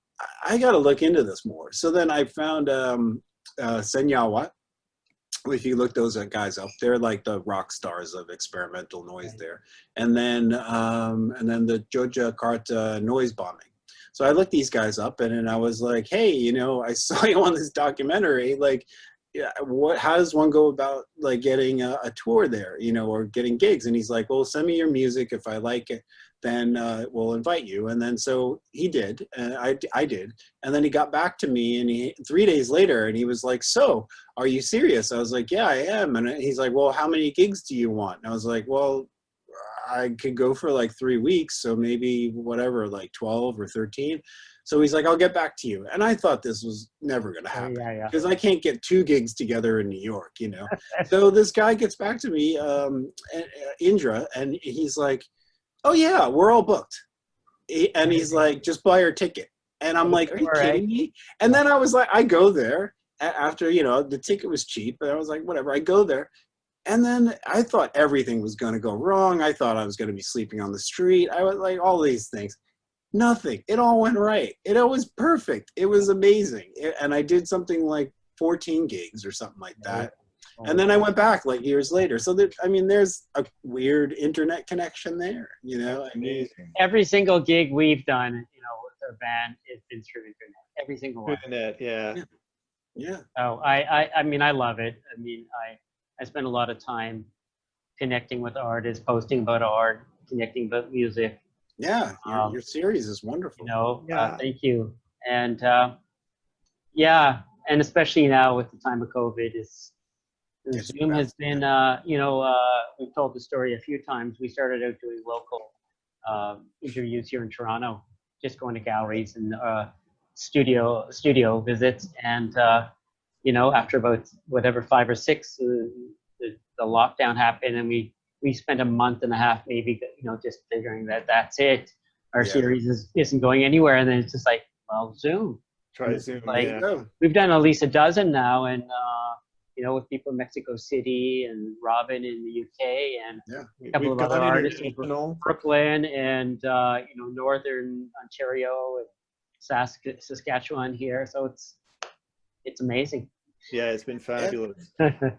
I got to look into this more. So then I found Senyawa. If you look those guys up, they're like the rock stars of experimental noise there. And then the Yogyakarta noise bombing. So I looked these guys up, and then I was like, hey, I saw you on this documentary. Like, how does one go about like getting a tour there, or getting gigs? And he's like, well, send me your music. If I like it, then we'll invite you. And then so he did, and I did. And then he got back to me, and 3 days later, and he was like, so are you serious? I was like, yeah, I am. And he's like, well, how many gigs do you want? And I was like, well, I could go for like 3 weeks. So maybe whatever, like 12 or 13. So he's like, I'll get back to you. And I thought this was never going to happen, because I can't get 2 gigs together in New York, So this guy gets back to me, Indra, and he's like, oh yeah, we're all booked. And he's like, just buy your ticket. And I'm like, are you kidding me? And then I was like, I go there after, the ticket was cheap, and I was like, whatever, I go there. And then I thought everything was going to go wrong. I thought I was going to be sleeping on the street. I was like, all these things. Nothing. It all went right. It was perfect. It was amazing. And I did something like 14 gigs or something like that. And then I went back like years later. So there's a weird internet connection there, Amazing. Every single gig we've done, with our band, has been through internet. Every single one. Internet, yeah. Yeah. Oh, I love it. I spend a lot of time connecting with artists, posting about art, connecting about music. Yeah, your series is wonderful. Thank you. And and especially now with the time of COVID, Zoom has been, we've told the story a few times. We started out doing local interviews here in Toronto, just going to galleries and studio visits. And, after about 5 or 6, the lockdown happened, and we spent a month and a half maybe, just figuring that's it. Our series isn't going anywhere. And then it's just like, well, Zoom. Try Zoom. We've done at least a dozen now, and with people in Mexico City and Robin in the UK and Yeah. a couple We've of other gone artists in international. Brooklyn and Northern Ontario and Saskatchewan here. So it's amazing. Yeah, it's been fabulous.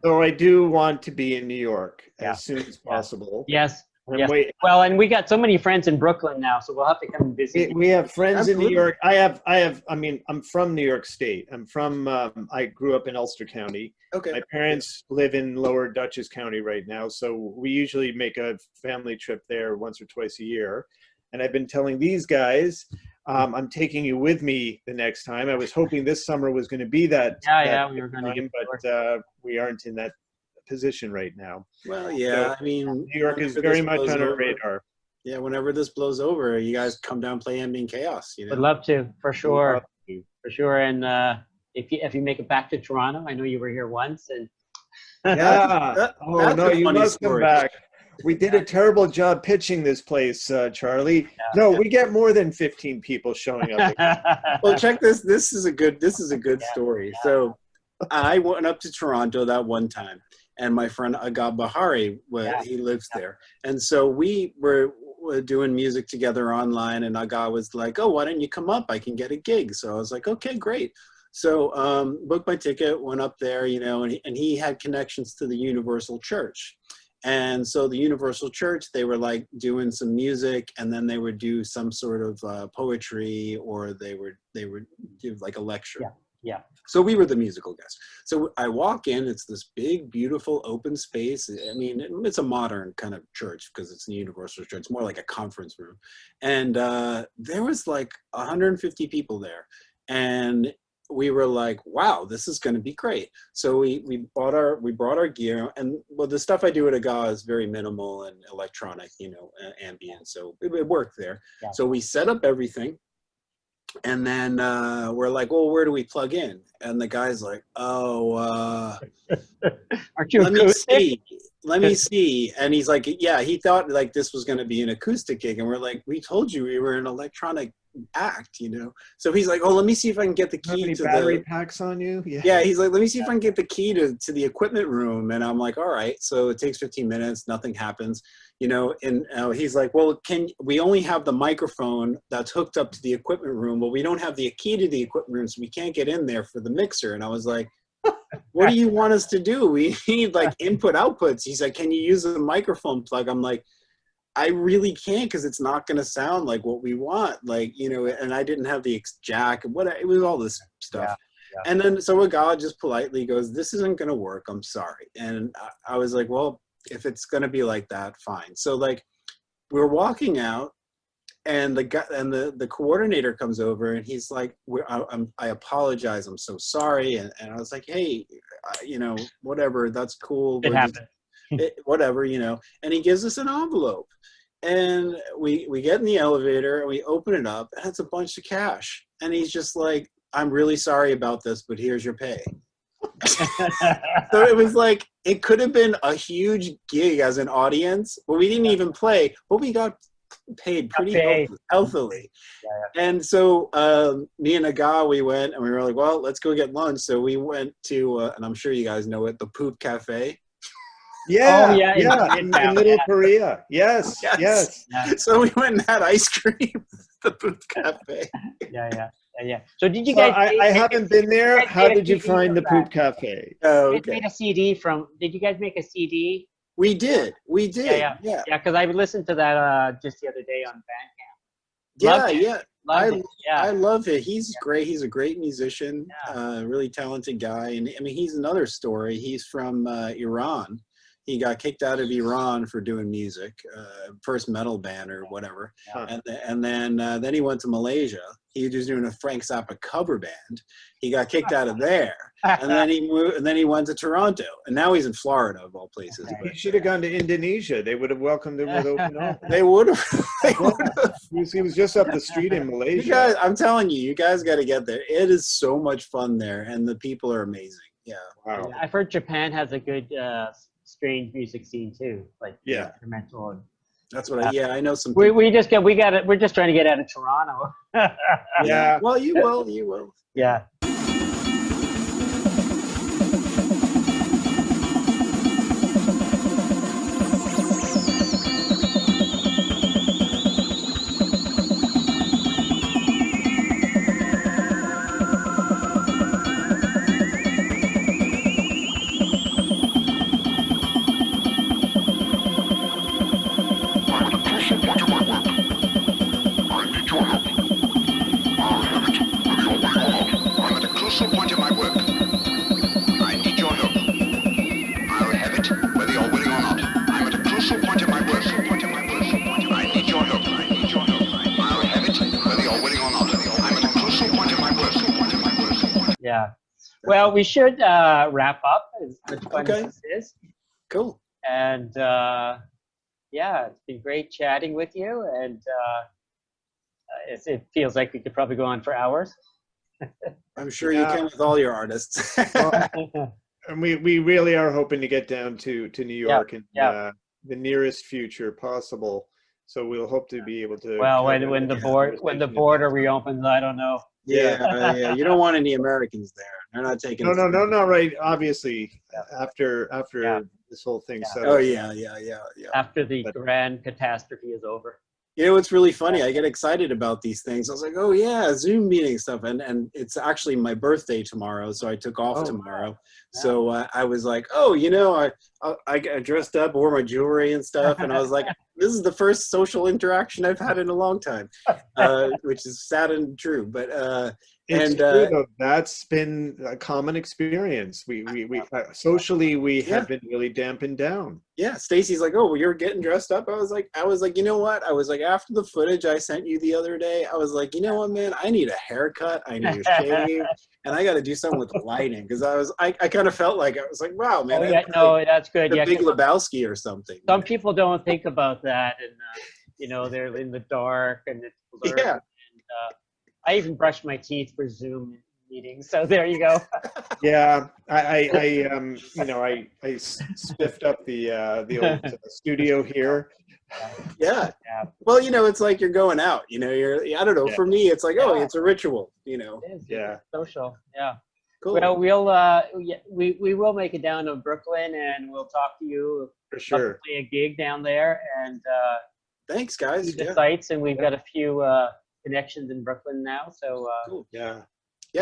So I do want to be in New York as soon as possible. Yes. And Yes. wait, Well, and we got so many friends in Brooklyn now, so we'll have to come and visit. we have friends in New Absolutely. York. I mean, I'm from New York State. I'm from, I grew up in Ulster County. Okay. My parents live in Lower Dutchess County right now. So we usually make a family trip there once or twice a year. And I've been telling these guys, I'm taking you with me the next time. I was hoping this summer was going to be that. We were going to time, get but we aren't in that position right now. Well, yeah, So, I mean, New York is whenever very this much blows on our over- radar. Yeah, whenever this blows over, you guys come down, play Ambient Chaos. You know. Would love to, for sure. Love to. For sure. And if you make it back to Toronto, I know you were here once, and Yeah. Oh that's no, a you funny must come story. back. We did a terrible job pitching this place, Charlie. No, we get more than 15 people showing up. Well, check this. This is a good story. So I went up to Toronto that one time, and my friend Agha Bahari, he lives there. And so we were doing music together online, and Agha was like, oh, why don't you come up? I can get a gig. So I was like, okay, great. So booked my ticket, went up there, and he had connections to the Universal Church. And so the Universal Church, they were like doing some music, and then they would do some sort of poetry, or they would give like a lecture. Yeah. So we were the musical guests. So I walk in, it's this big, beautiful open space. I mean, it's a modern kind of church because it's a Universal Church. It's more like a conference room. And there was like 150 people there. And we were like, wow, this is going to be great. So we brought our gear, and well, the stuff I do at Agha is very minimal and electronic, ambient. So it worked there. Yeah. So we set up everything. And then we're like, well, where do we plug in? And the guy's like, oh, Aren't you acoustic? Let me see. And he's like, yeah, he thought like this was going to be an acoustic gig. And we're like, we told you we were an electronic act, So he's like, oh, let me see if I can get the How key many to battery packs on you? Yeah, he's like, let me see if I can get the key to the equipment room. And I'm like, all right. So it takes 15 minutes. Nothing happens, and he's like, well, we only have the microphone that's hooked up to the equipment room. Well, we don't have the key to the equipment room, so we can't get in there for the mixer. And I was like, what do you want us to do? We need like input outputs. He's like, can you use a microphone plug? I'm like, I really can't, because it's not going to sound like what we want. Like, and I didn't have the jack and it was all this stuff. Yeah. And then so Agha just politely goes, this isn't going to work. I'm sorry. And I was like, well, if it's going to be like that, fine. So like we're walking out, and the guy and the coordinator comes over, and he's like, I apologize. I'm so sorry. And I was like, hey, whatever, that's cool. It happened. Whatever, and he gives us an envelope, and we get in the elevator, and we open it up, and it's a bunch of cash, and he's just like, I'm really sorry about this, but here's your pay. So it was like, it could have been a huge gig as an audience, but we didn't even play, but we got paid pretty healthily. Yeah. And so me and Agha, we went, and we were like, well, let's go get lunch. So we went to and I'm sure you guys know it, the Poop Cafe. Yeah, in Little Korea. Yes. So we went and had ice cream at the Poop Cafe. Yeah. So did you guys? I haven't been there. How did you find the Poop Cafe? Oh, okay. Made a CD from. Did you guys make a CD? We did. Yeah. Because I listened to that just the other day on Bandcamp. I love it. He's great. He's a great musician. Really talented guy. And I mean, he's another story. He's from Iran. He got kicked out of Iran for doing music, first metal band or whatever, and then he went to Malaysia. He was doing a Frank Zappa cover band. He got kicked out of there, and then he moved, and then he went to Toronto, and now he's in Florida of all places. He should have gone to Indonesia. They would have welcomed him with open arms. They would have. He was just up the street in Malaysia. You guys, I'm telling you, you guys got to get there. It is so much fun there, and the people are amazing. Yeah. Wow. I've heard Japan has a good strange music scene too, like instrumental. And, that's what I know some. We just got it. We're just trying to get out of Toronto. Yeah. Well, you will. Yeah. Yeah. Well, we should wrap up as much fun Okay. as this is. Cool. And yeah, it's been great chatting with you. And it feels like we could probably go on for hours. I'm sure Yeah. you can with all your artists. And we really are hoping to get down to New York in yeah. the nearest future possible. So we'll hope to be able to. Well, kind of when the have a border conversation reopens, I don't know. Yeah, yeah. You don't want any Americans there. They're not taking. No, right. Obviously, after Yeah. this whole thing Yeah. settles. Oh yeah. After the But- grand catastrophe is over. You know, it's really funny. I get excited about these things. I was like, oh yeah, Zoom meeting stuff, and it's actually my birthday tomorrow, so I took off Oh, tomorrow. wow. So I was like, oh, you know, I got dressed up, wore my jewelry and stuff, and I was like, this is the first social interaction I've had in a long time, which is sad and true. But It's and true, though. That's been a common experience. We socially we Yeah. have been really dampened down. yeah, Stacy's like, oh, well, you're getting dressed up. I was like, you know what? I was like, after the footage I sent you the other day, I was like, you know what, man? I need a haircut. I need a shave. And I got to do something with the lighting because I kind of felt like I was like, wow, man. Oh, I yeah, look no, like that's good. the Yeah, Big 'cause Lebowski or something. some people don't think about that, and you know, they're in the dark and it's blurry. Yeah. And I even brushed my teeth for Zoom meetings, so there you go. Yeah, I spiffed up the old studio here. Yeah. Yeah, Well, you know, it's like you're going out. You know, I don't know. Yeah. For me, it's like, oh, Yeah. it's a ritual. You know. it is. Yeah. It's social. Yeah. Cool. Well, we will make it down to Brooklyn, and we'll talk to you. For sure. Play a gig down there, and Thanks, guys. see the Yeah. sites, and we've got a few connections in Brooklyn now. So Cool. Yeah. Yeah.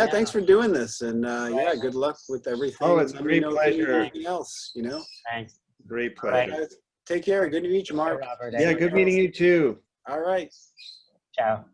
Yeah. Thanks for doing this, and yeah, good luck with everything. Oh, it's a Let me great know if you need pleasure. Anything else, you know. thanks. Great All right. pleasure. Guys, take care. Good to meet you, Mark. Robert. Yeah, good meeting you too. All right. Ciao.